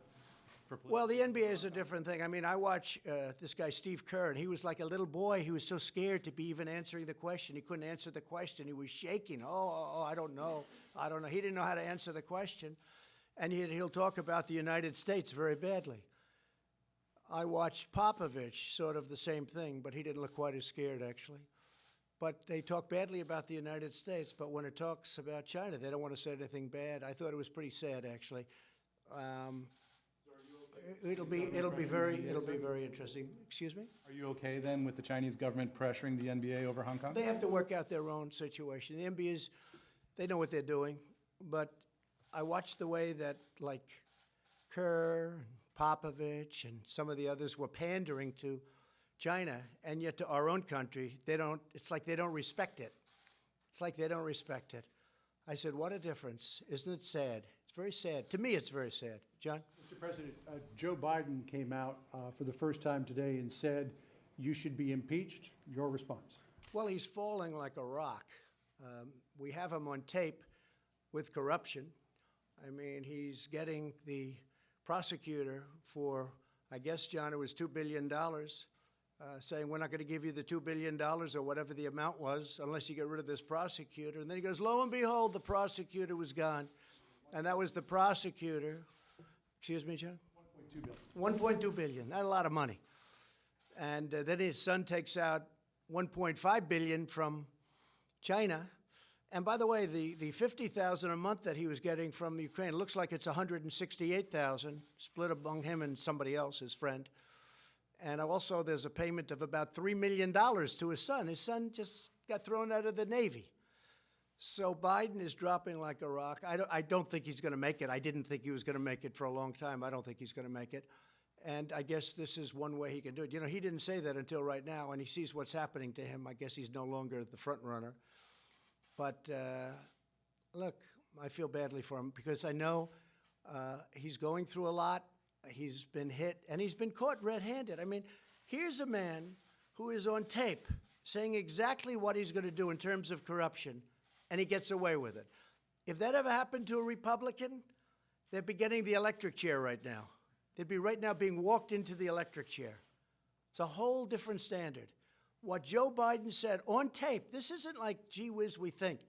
Well, the NBA is a different thing. I mean, I watch this guy, Steve Kerr, and he was like a little boy. He was so scared to be even answering the question. He couldn't answer the question. He was shaking. I don't know. I don't know. He didn't know how to answer the question. And he'll talk about the United States very badly. I watched Popovich, sort of the same thing, but he didn't look quite as scared, actually. But they talk badly about the United States, but when it talks about China, they don't want to say anything bad. I thought it was pretty sad, actually. It'll be very interesting. Excuse me? Are you okay then with the Chinese government pressuring the NBA over Hong Kong? They have to work out their own situation. The NBA they know what they're doing, but I watched the way that, like, Kerr, and Popovich, and some of the others were pandering to China, and yet to our own country, it's like they don't respect it. It's like they don't respect it. I said, what a difference. Isn't it sad? It's very sad. To me, it's very sad. John? Mr. President, Joe Biden came out for the first time today and said you should be impeached. Your response? Well, he's falling like a rock. We have him on tape with corruption. I mean, he's getting the prosecutor for, I guess, John, it was $2 billion, saying we're not going to give you the $2 billion or whatever the amount was unless you get rid of this prosecutor. And then he goes, lo and behold, the prosecutor was gone. And that was the prosecutor. Excuse me, John? $1.2 billion. Not a lot of money. And then his son takes out $1.5 billion from China. And by the way, the $50,000 a month that he was getting from Ukraine looks like it's $168,000 split among him and somebody else, his friend. And also there's a payment of about $3 million to his son. His son just got thrown out of the Navy. So Biden is dropping like a rock. I don't think he's going to make it. I didn't think he was going to make it for a long time. I don't think he's going to make it. And I guess this is one way he can do it. You know, he didn't say that until right now, and he sees what's happening to him. I guess he's no longer the front runner. But look, I feel badly for him because I know he's going through a lot. He's been hit, and he's been caught red-handed. I mean, here's a man who is on tape saying exactly what he's going to do in terms of corruption, and he gets away with it. If that ever happened to a Republican, they'd be getting the electric chair right now. They'd be right now being walked into the electric chair. It's a whole different standard. What Joe Biden said on tape, this isn't like, gee whiz, we think.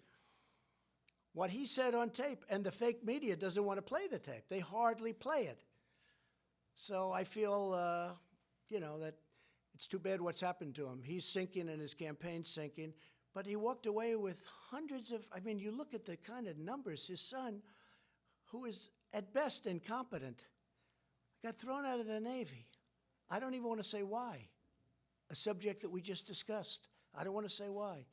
What he said on tape, and the fake media doesn't want to play the tape. They hardly play it. So I feel, you know, that it's too bad what's happened to him. He's sinking and his campaign's sinking. But he walked away with hundreds of, I mean, you look at the kind of numbers. His son, who is at best incompetent, got thrown out of the Navy. I don't even want to say why. A subject that we just discussed. I don't want to say why.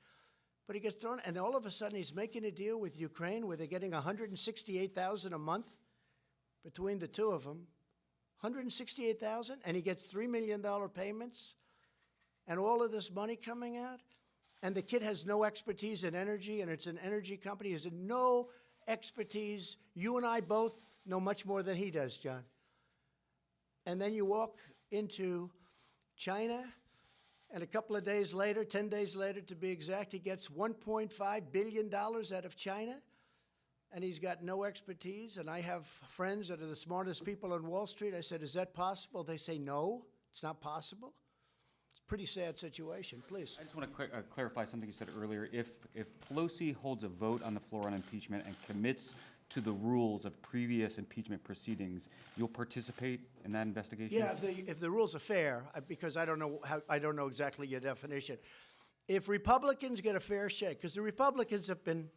But he gets thrown, and all of a sudden he's making a deal with Ukraine where they're getting $168,000 a month between the two of them. $168,000, and he gets $3 million payments, and all of this money coming out. And the kid has no expertise in energy, and it's an energy company. He has no expertise. You and I both know much more than he does, John. And then you walk into China, and a couple of days later, 10 days later to be exact, he gets $1.5 billion out of China, and he's got no expertise. And I have friends that are the smartest people on Wall Street. I said, is that possible? They say, no, it's not possible. It's a pretty sad situation. Please. I just want to clarify something you said earlier. If Pelosi holds a vote on the floor on impeachment and commits to the rules of previous impeachment proceedings, you'll participate in that investigation? Yeah, if the rules are fair, because I don't know exactly your definition. If Republicans get a fair shake, because the Republicans have been,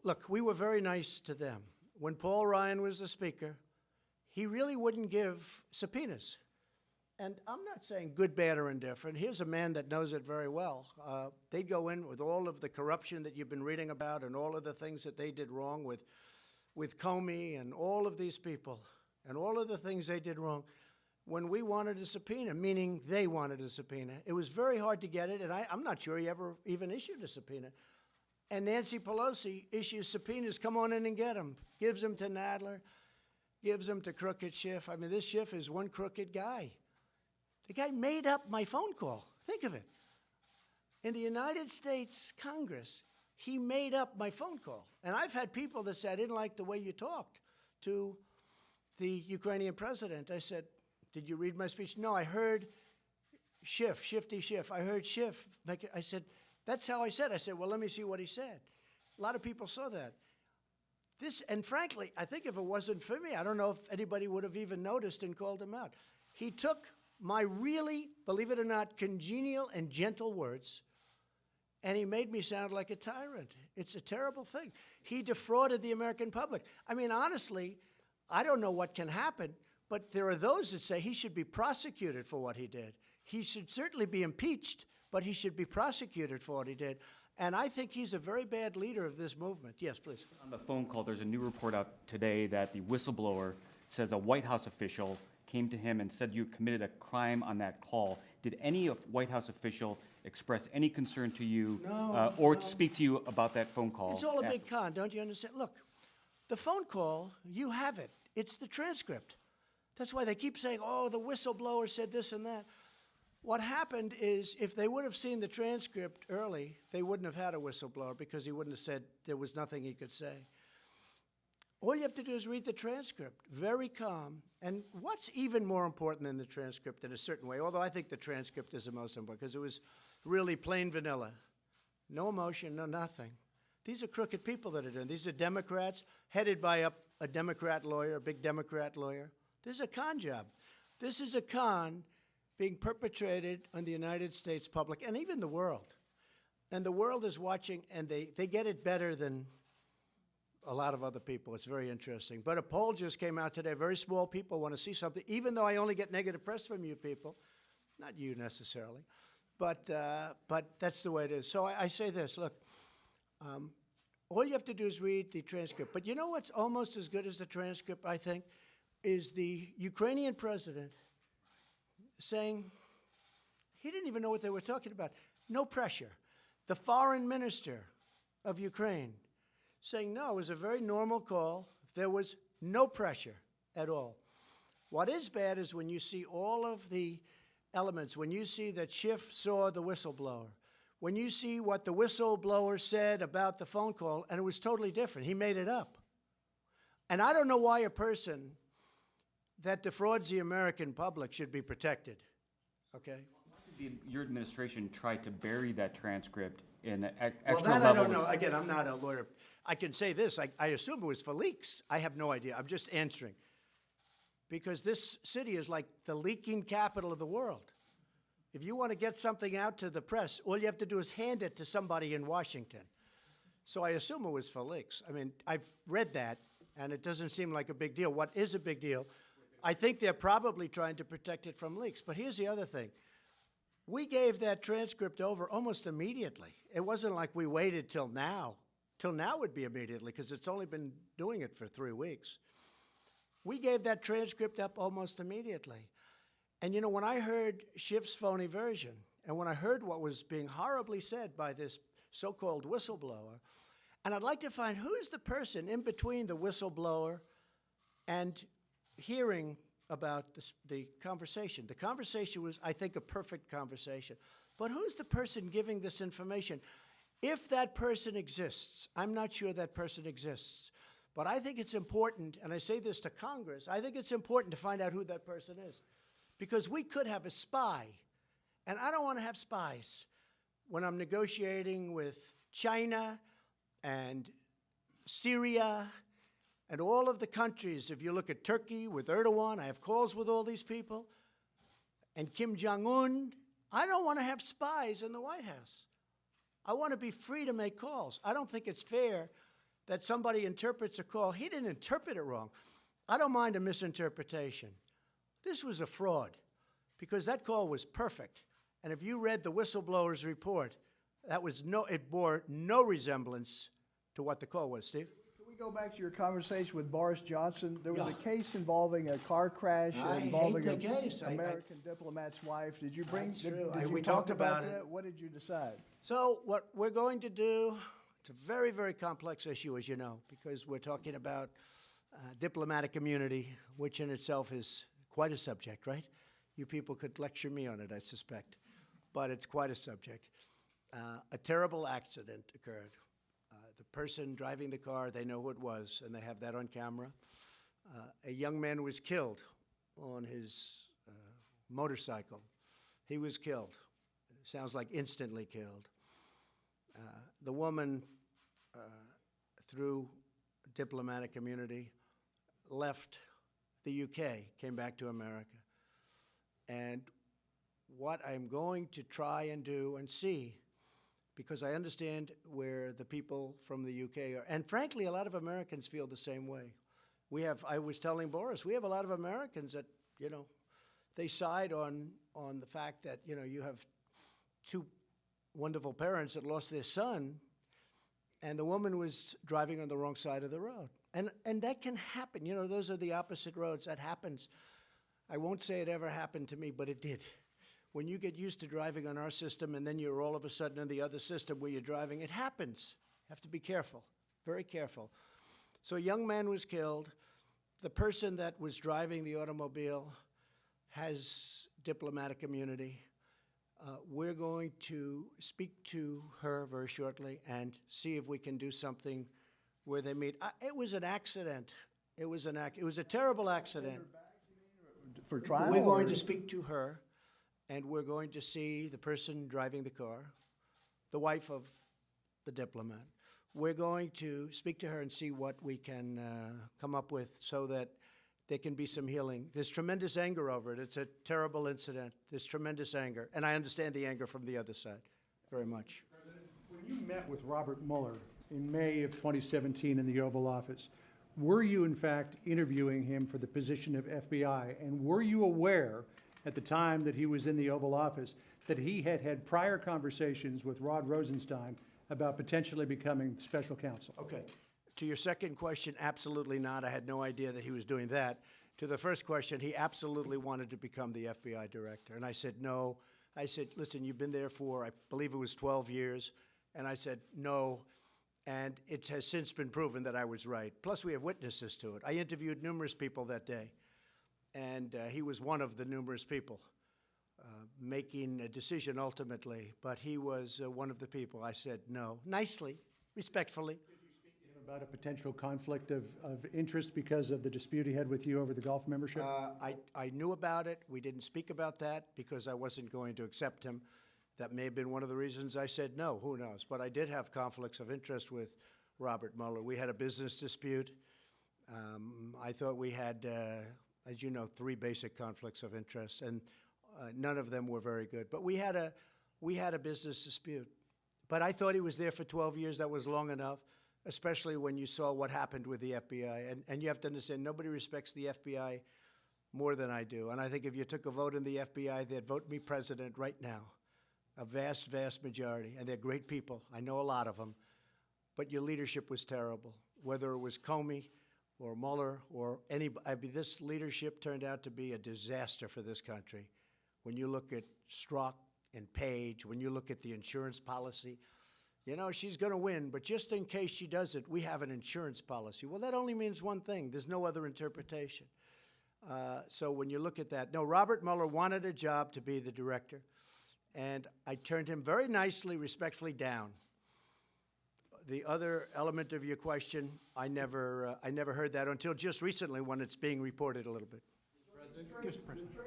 look, we were very nice to them. When Paul Ryan was the Speaker, he really wouldn't give subpoenas. And I'm not saying good, bad, or indifferent. Here's a man that knows it very well. They'd go in with all of the corruption that you've been reading about and all of the things that they did wrong with Comey and all of these people and all of the things they did wrong. When we wanted a subpoena, meaning they wanted a subpoena, it was very hard to get it, and I'm not sure he ever even issued a subpoena. And Nancy Pelosi issues subpoenas, come on in and get them, gives them to Nadler, gives them to Crooked Schiff. I mean, this Schiff is one crooked guy. The guy made up my phone call. Think of it. In the United States Congress, he made up my phone call. And I've had people that said, I didn't like the way you talked to the Ukrainian president. I said, did you read my speech? No, I heard Schiff, Shifty Schiff. I heard Schiff. I said, that's how I said. I said, well, let me see what he said. A lot of people saw that. And frankly, I think if it wasn't for me, I don't know if anybody would have even noticed and called him out. He took my really, believe it or not, congenial and gentle words, and he made me sound like a tyrant. It's a terrible thing. He defrauded the American public. I mean, honestly, I don't know what can happen, but there are those that say he should be prosecuted for what he did. He should certainly be impeached, but he should be prosecuted for what he did. And I think he's a very bad leader of this movement. Yes, please. On the phone call, there's a new report out today that the whistleblower says a White House official came to him and said you committed a crime on that call. Did any White House official express any concern to you or speak to you about that phone call? It's all a big con, don't you understand? Look, the phone call, you have it. It's the transcript. That's why they keep saying, oh, the whistleblower said this and that. What happened is if they would have seen the transcript early, they wouldn't have had a whistleblower because he wouldn't have said there was nothing he could say. All you have to do is read the transcript, very calm. And what's even more important than the transcript in a certain way, although I think the transcript is the most important because it was really plain vanilla. No emotion, no nothing. These are crooked people that are doing. These are Democrats headed by a Democrat lawyer, a big Democrat lawyer. This is a con job. This is a con being perpetrated on the United States public and even the world. And the world is watching, and they get it better than a lot of other people. It's very interesting. But a poll just came out today. Very small people want to see something, even though I only get negative press from you people. Not you necessarily. But that's the way it is. So I say this, look, all you have to do is read the transcript. But you know what's almost as good as the transcript, I think, is the Ukrainian president saying he didn't even know what they were talking about. No pressure. The foreign minister of Ukraine saying, no, it was a very normal call. There was no pressure at all. What is bad is when you see all of the elements, when you see that Schiff saw the whistleblower, when you see what the whistleblower said about the phone call, and it was totally different. He made it up. And I don't know why a person that defrauds the American public should be protected, okay? Your administration tried to bury that transcript in Well, extra that level. I don't know. Again, I'm not a lawyer. I can say this. I assume it was for leaks. I have no idea. I'm just answering. Because this city is like the leaking capital of the world. If you want to get something out to the press, all you have to do is hand it to somebody in Washington. So I assume it was for leaks. I mean, I've read that, and it doesn't seem like a big deal. What is a big deal? I think they're probably trying to protect it from leaks. But here's the other thing. We gave that transcript over almost immediately. It wasn't like we waited till now. Till now would be immediately, because it's only been doing it for 3 weeks. We gave that transcript up almost immediately. And you know, when I heard Schiff's phony version, and when I heard what was being horribly said by this so-called whistleblower, and I'd like to find who's the person in between the whistleblower and hearing about the conversation. The conversation was, I think, a perfect conversation. But who's the person giving this information? If that person exists, I'm not sure that person exists, but I think it's important, and I say this to Congress, I think it's important to find out who that person is. Because we could have a spy, and I don't want to have spies when I'm negotiating with China and Syria and all of the countries. If you look at Turkey with Erdogan, I have calls with all these people, and Kim Jong-un. I don't want to have spies in the White House. I want to be free to make calls. I don't think it's fair that somebody interprets a call. He didn't interpret it wrong. I don't mind a misinterpretation. This was a fraud because that call was perfect. And if you read the whistleblower's report, it bore no resemblance to what the call was. Steve? Can we go back to your conversation with Boris Johnson? There was a case involving a car crash involving hate the case. American diplomat's wife. Did you bring? That's true. Did you We talk talked about it. that? What did you decide? So what we're going to do, it's a very, very complex issue, as you know, because we're talking about diplomatic immunity, which in itself is quite a subject, right? You people could lecture me on it, I suspect, but it's quite a subject. A terrible accident occurred. The person driving the car, they know who it was, and they have that on camera. A young man was killed on his motorcycle. He was killed. Sounds like instantly killed. The woman, through diplomatic immunity, left the UK, came back to America. And what I'm going to try and do and see, because I understand where the people from the UK are, and frankly, a lot of Americans feel the same way. I was telling Boris, we have a lot of Americans that, you know, they side on the fact that, you know, you have two wonderful parents that lost their son, and the woman was driving on the wrong side of the road. And that can happen. You know, those are the opposite roads. That happens. I won't say it ever happened to me, but it did. When you get used to driving on our system and then you're all of a sudden in the other system where you're driving, it happens. You have to be careful, very careful. So a young man was killed. The person that was driving the automobile has diplomatic immunity. We're going to speak to her very shortly and see if we can do something where they meet. It was an accident. It was a terrible accident. For trial? We're going to speak to her, and we're going to see the person driving the car, the wife of the diplomat. We're going to speak to her and see what we can come up with so that there can be some healing. There's tremendous anger over it. It's a terrible incident. There's tremendous anger, and I understand the anger from the other side very much. When you met with Robert Mueller in May of 2017 in the Oval Office, were you in fact interviewing him for the position of FBI, and were you aware at the time that he was in the Oval Office that he had had prior conversations with Rod Rosenstein about potentially becoming special counsel? Okay. To your second question, absolutely not. I had no idea that he was doing that. To the first question, he absolutely wanted to become the FBI director. And I said, no. I said, listen, you've been there for, I believe it was 12 years. And I said, no. And it has since been proven that I was right. Plus, we have witnesses to it. I interviewed numerous people that day. And he was one of the numerous people making a decision ultimately. But he was one of the people. I said, no. Nicely, respectfully. About a potential conflict of interest because of the dispute he had with you over the golf membership? I knew about it. We didn't speak about that because I wasn't going to accept him. That may have been one of the reasons I said no, who knows. But I did have conflicts of interest with Robert Mueller. We had a business dispute. I thought we had, as you know, 3 basic conflicts of interest, and none of them were very good. But we had a business dispute. But I thought he was there for 12 years. That was long enough, especially when you saw what happened with the FBI. And you have to understand, nobody respects the FBI more than I do. And I think if you took a vote in the FBI, they'd vote me president right now. a vast, vast majority, and they're great people. I know a lot of them, but your leadership was terrible. Whether it was Comey or Mueller or anybody, this leadership turned out to be a disaster for this country. When you look at Schrock and Page, when you look at the insurance policy, you know, she's going to win, but just in case she does it, we have an insurance policy. Well, that only means one thing. There's no other interpretation. So when you look at that, no, Robert Mueller wanted a job to be the director, and I turned him very nicely, respectfully down. The other element of your question, I never heard that until just recently when it's being reported a little bit.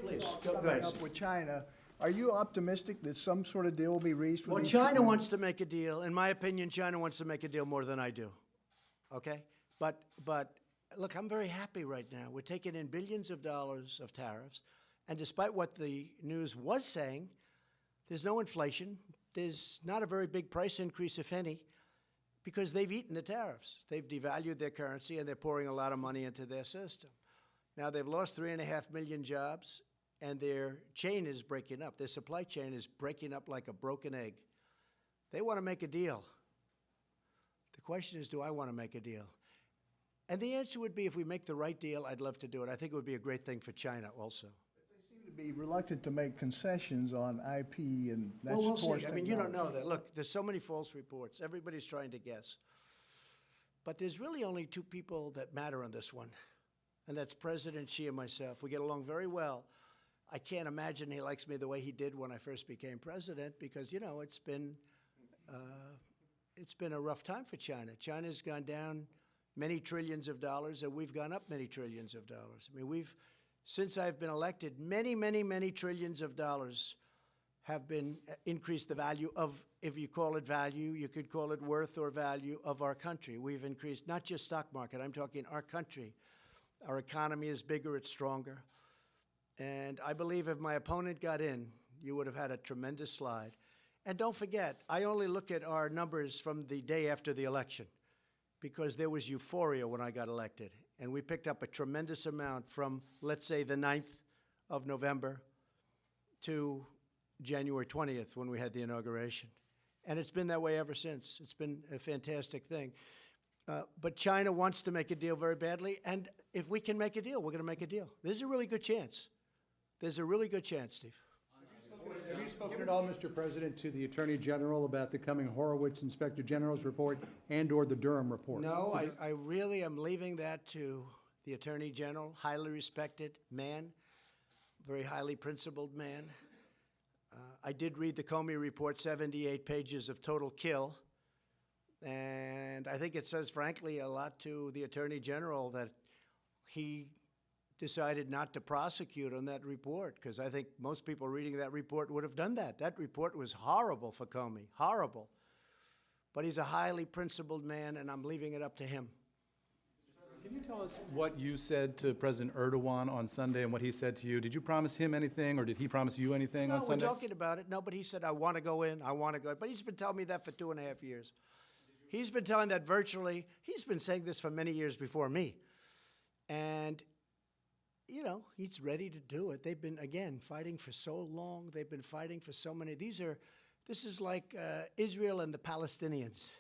Please, go ahead. Up with China, are you optimistic that some sort of deal will be reached with Well, these China two wants to make a deal. In my opinion, China wants to make a deal more than I do. Okay? But look, I'm very happy right now. We're taking in billions of dollars of tariffs, and despite what the news was saying, there's no inflation. There's not a very big price increase, if any, because they've eaten the tariffs. They've devalued their currency, and they're pouring a lot of money into their system. Now, they've lost 3.5 million jobs, and their chain is breaking up. Their supply chain is breaking up like a broken egg. They want to make a deal. The question is, do I want to make a deal? And the answer would be, if we make the right deal, I'd love to do it. I think it would be a great thing for China also. They seem to be reluctant to make concessions on IP, and that's Well, we'll forced see. I mean, you don't technology. know that. Look, there's so many false reports. Everybody's trying to guess. But there's really only two people that matter on this one, and that's President Xi and myself. We get along very well. I can't imagine he likes me the way he did when I first became president because, you know, it's been a rough time for China. China's gone down many trillions of dollars, and we've gone up many trillions of dollars. I mean, since I've been elected, many, many, many trillions of dollars have been increased the value of, if you call it value, you could call it worth or value of our country. We've increased not just stock market, I'm talking our country. Our economy is bigger, it's stronger. And I believe if my opponent got in, you would have had a tremendous slide. And don't forget, I only look at our numbers from the day after the election because there was euphoria when I got elected. And we picked up a tremendous amount from, let's say, the 9th of November to January 20th when we had the inauguration. And it's been that way ever since. It's been a fantastic thing. But China wants to make a deal very badly, and if we can make a deal, we're going to make a deal. There's a really good chance. There's a really good chance, Steve. Have you spoken at all, Mr. President, to the Attorney General about the coming Horowitz Inspector General's report and/or the Durham report? No, I really am leaving that to the Attorney General, highly respected man, very highly principled man. I did read the Comey report, 78 pages of total kill. And I think it says, frankly, a lot to the Attorney General that he decided not to prosecute on that report, because I think most people reading that report would have done that. That report was horrible for Comey, horrible. But he's a highly principled man, and I'm leaving it up to him. Can you tell us what you said to President Erdogan on Sunday and what he said to you? Did you promise him anything, or did he promise you anything on No, Sunday? we're talking about it. No, but he said, I want to go in, I want to go in. But he's been telling me that for 2.5 years. He's been telling that virtually. He's been saying this for many years before me. And, you know, he's ready to do it. They've been, again, fighting for so long. They've been fighting for so many. This is like Israel and the Palestinians,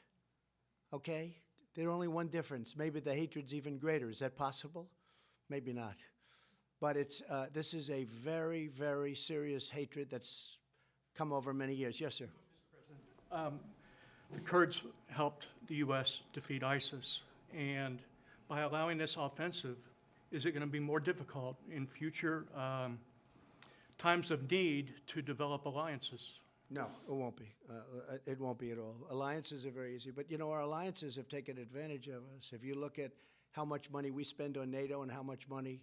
okay? There's only one difference. Maybe the hatred's even greater. Is that possible? Maybe not. But this is a very, very serious hatred that's come over many years. Yes, sir. The Kurds helped the U.S. defeat ISIS, and by allowing this offensive, is it going to be more difficult in future times of need to develop alliances? No, it won't be. It won't be at all. Alliances are very easy. But, you know, our alliances have taken advantage of us. If you look at how much money we spend on NATO and how much money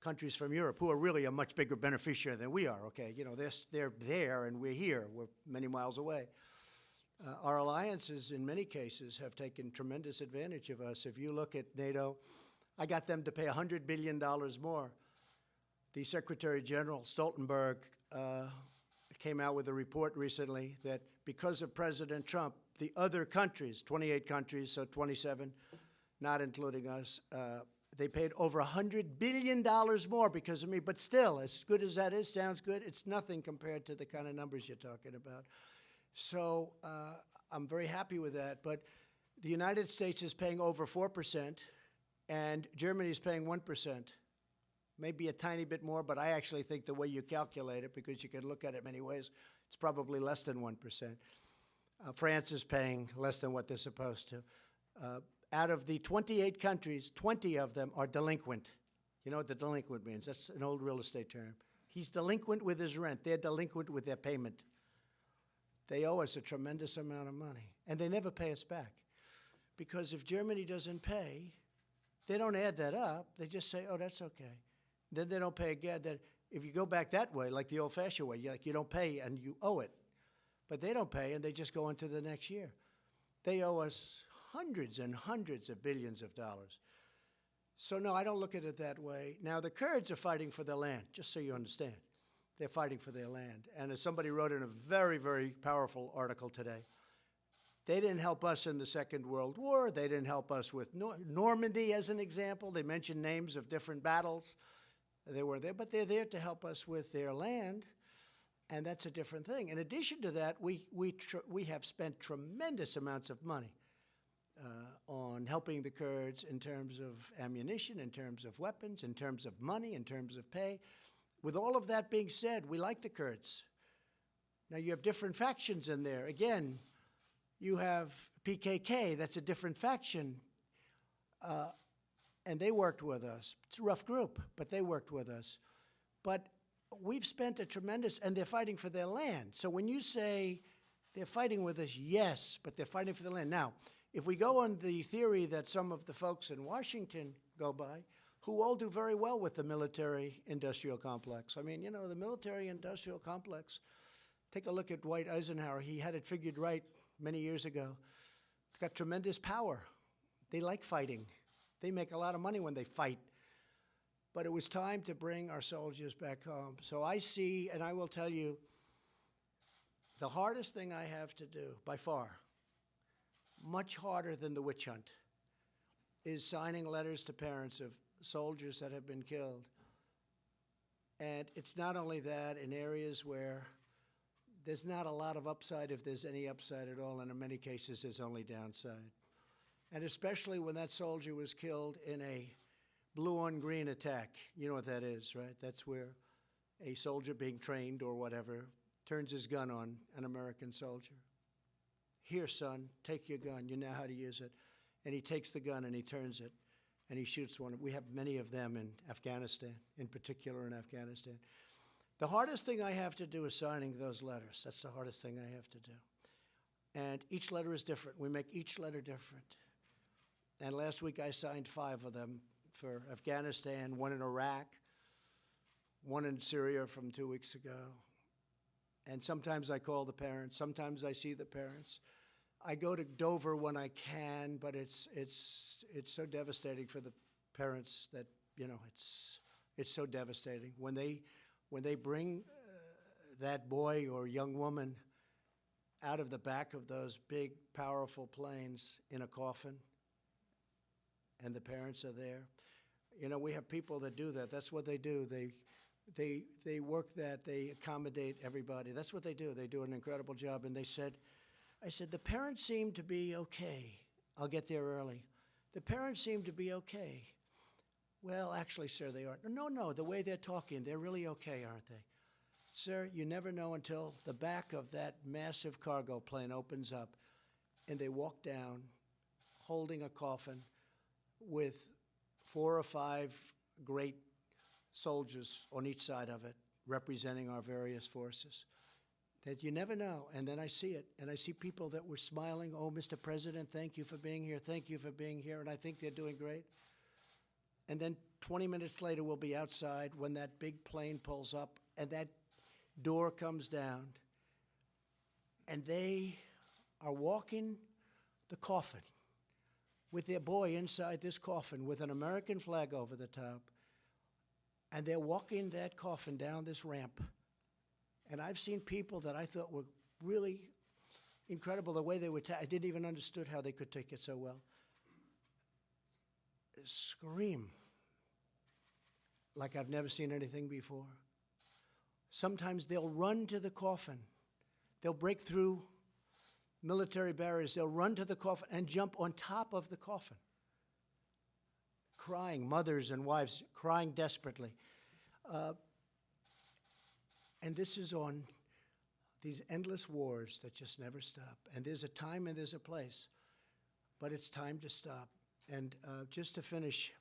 countries from Europe, who are really a much bigger beneficiary than we are, okay? You know, they're there and we're here. We're many miles away. Our alliances, in many cases, have taken tremendous advantage of us. If you look at NATO, I got them to pay $100 billion more. The Secretary General Stoltenberg came out with a report recently that because of President Trump, the other countries, 28 countries, so 27, not including us, They paid over $100 billion more because of me, but still, as good as that is, sounds good, it's nothing compared to the kind of numbers you're talking about. So I'm very happy with that, but the United States is paying over 4%, and Germany is paying 1%. Maybe a tiny bit more, but I actually think the way you calculate it, because you can look at it many ways, it's probably less than 1%. France is paying less than what they're supposed to. Out of the 28 countries, 20 of them are delinquent. You know what the delinquent means? That's an old real estate term. He's delinquent with his rent. They're delinquent with their payment. They owe us a tremendous amount of money, and they never pay us back. Because if Germany doesn't pay, they don't add that up. They just say, oh, that's okay. Then they don't pay again. Then if you go back that way, like the old-fashioned way, you don't pay and you owe it. But they don't pay, and they just go into the next year. They owe us hundreds and hundreds of billions of dollars. So no, I don't look at it that way. Now, the Kurds are fighting for their land, just so you understand. They're fighting for their land. And as somebody wrote in a very, very powerful article today, they didn't help us in the Second World War. They didn't help us with Normandy, as an example. They mentioned names of different battles. They were there, but they're there to help us with their land, and that's a different thing. In addition to that, we have spent tremendous amounts of money on helping the Kurds in terms of ammunition, in terms of weapons, in terms of money, in terms of pay. With all of that being said, we like the Kurds. Now, you have different factions in there. Again, you have PKK, that's a different faction, and they worked with us. It's a rough group, but they worked with us. But we've spent a tremendous, and they're fighting for their land. So when you say they're fighting with us, yes, but they're fighting for their land. Now, if we go on the theory that some of the folks in Washington go by, who all do very well with the military-industrial complex. I mean, you know, the military-industrial complex, take a look at Dwight Eisenhower. He had it figured right many years ago. It's got tremendous power. They like fighting. They make a lot of money when they fight. But it was time to bring our soldiers back home. So I see, and I will tell you, the hardest thing I have to do, by far, much harder than the witch hunt, is signing letters to parents of soldiers that have been killed. And it's not only that, in areas where there's not a lot of upside, if there's any upside at all, and in many cases there's only downside. And especially when that soldier was killed in a blue-on-green attack. You know what that is, right? That's where a soldier being trained or whatever turns his gun on an American soldier. Here, son, take your gun. You know how to use it. And he takes the gun and he turns it and he shoots one. We have many of them in Afghanistan, in particular in Afghanistan. The hardest thing I have to do is signing those letters. That's the hardest thing I have to do. And each letter is different. We make each letter different. And last week I signed 5 of them for Afghanistan, 1 in Iraq, 1 in Syria from 2 weeks ago. And sometimes I call the parents, sometimes I see the parents. I go to Dover when I can, but it's so devastating for the parents that, you know, it's so devastating. When they bring that boy or young woman out of the back of those big, powerful planes in a coffin, and the parents are there. You know, we have people that do that. That's what they do. They work that. They accommodate everybody. That's what they do. They do an incredible job. And I said, the parents seem to be okay. I'll get there early. The parents seem to be okay. Well, actually, sir, they aren't. No, the way they're talking, they're really okay, aren't they? Sir, you never know until the back of that massive cargo plane opens up and they walk down holding a coffin with 4 or 5 great soldiers on each side of it representing our various forces. That you never know. And then I see it, and I see people that were smiling, oh, Mr. President, thank you for being here, thank you for being here, and I think they're doing great. And then 20 minutes later, we'll be outside when that big plane pulls up and that door comes down, and they are walking the coffin with their boy inside this coffin with an American flag over the top, and they're walking that coffin down this ramp. And I've seen people that I thought were really incredible, the way they would I didn't even understood how they could take it so well. Scream like I've never seen anything before. Sometimes they'll run to the coffin. They'll break through military barriers. They'll run to the coffin and jump on top of the coffin, crying, mothers and wives crying desperately. And this is on these endless wars that just never stop. And there's a time and there's a place, but it's time to stop. And just to finish,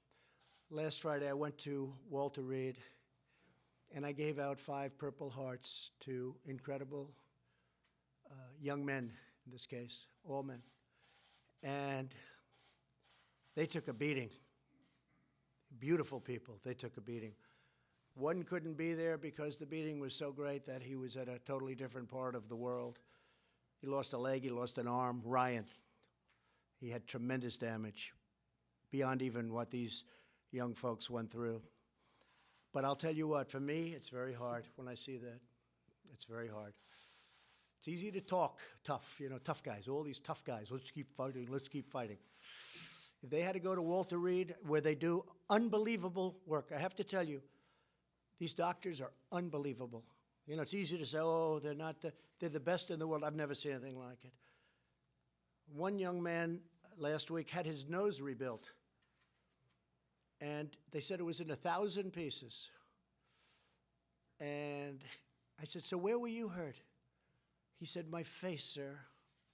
last Friday I went to Walter Reed, and I gave out 5 Purple Hearts to incredible young men, in this case, all men. And they took a beating. Beautiful people, they took a beating. One couldn't be there because the beating was so great that he was at a totally different part of the world. He lost a leg, he lost an arm. Ryan, he had tremendous damage, beyond even what these young folks went through. But I'll tell you what, for me, it's very hard when I see that. It's very hard. It's easy to talk tough, tough guys, all these tough guys. Let's keep fighting, let's keep fighting. If they had to go to Walter Reed, where they do unbelievable work, I have to tell you, these doctors are unbelievable. It's easy to say, oh, they're the best in the world. I've never seen anything like it. One young man last week had his nose rebuilt, and they said it was in 1,000 pieces. And I said, so where were you hurt? He said, my face, sir,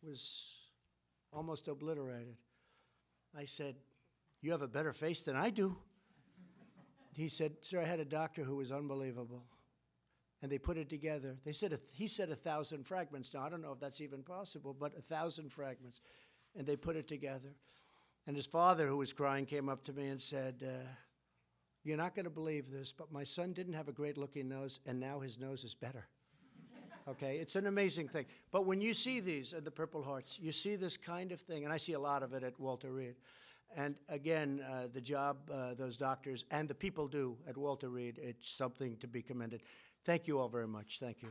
was almost obliterated. I said, you have a better face than I do. He said, sir, I had a doctor who was unbelievable. And they put it together. He said 1,000 fragments. Now, I don't know if that's even possible, but 1,000 fragments. And they put it together. And his father, who was crying, came up to me and said, you're not going to believe this, but my son didn't have a great-looking nose, and now his nose is better. Okay, it's an amazing thing. But when you see these at the Purple Hearts, you see this kind of thing, and I see a lot of it at Walter Reed. And again, the job those doctors and the people do at Walter Reed, it's something to be commended. Thank you all very much. Thank you.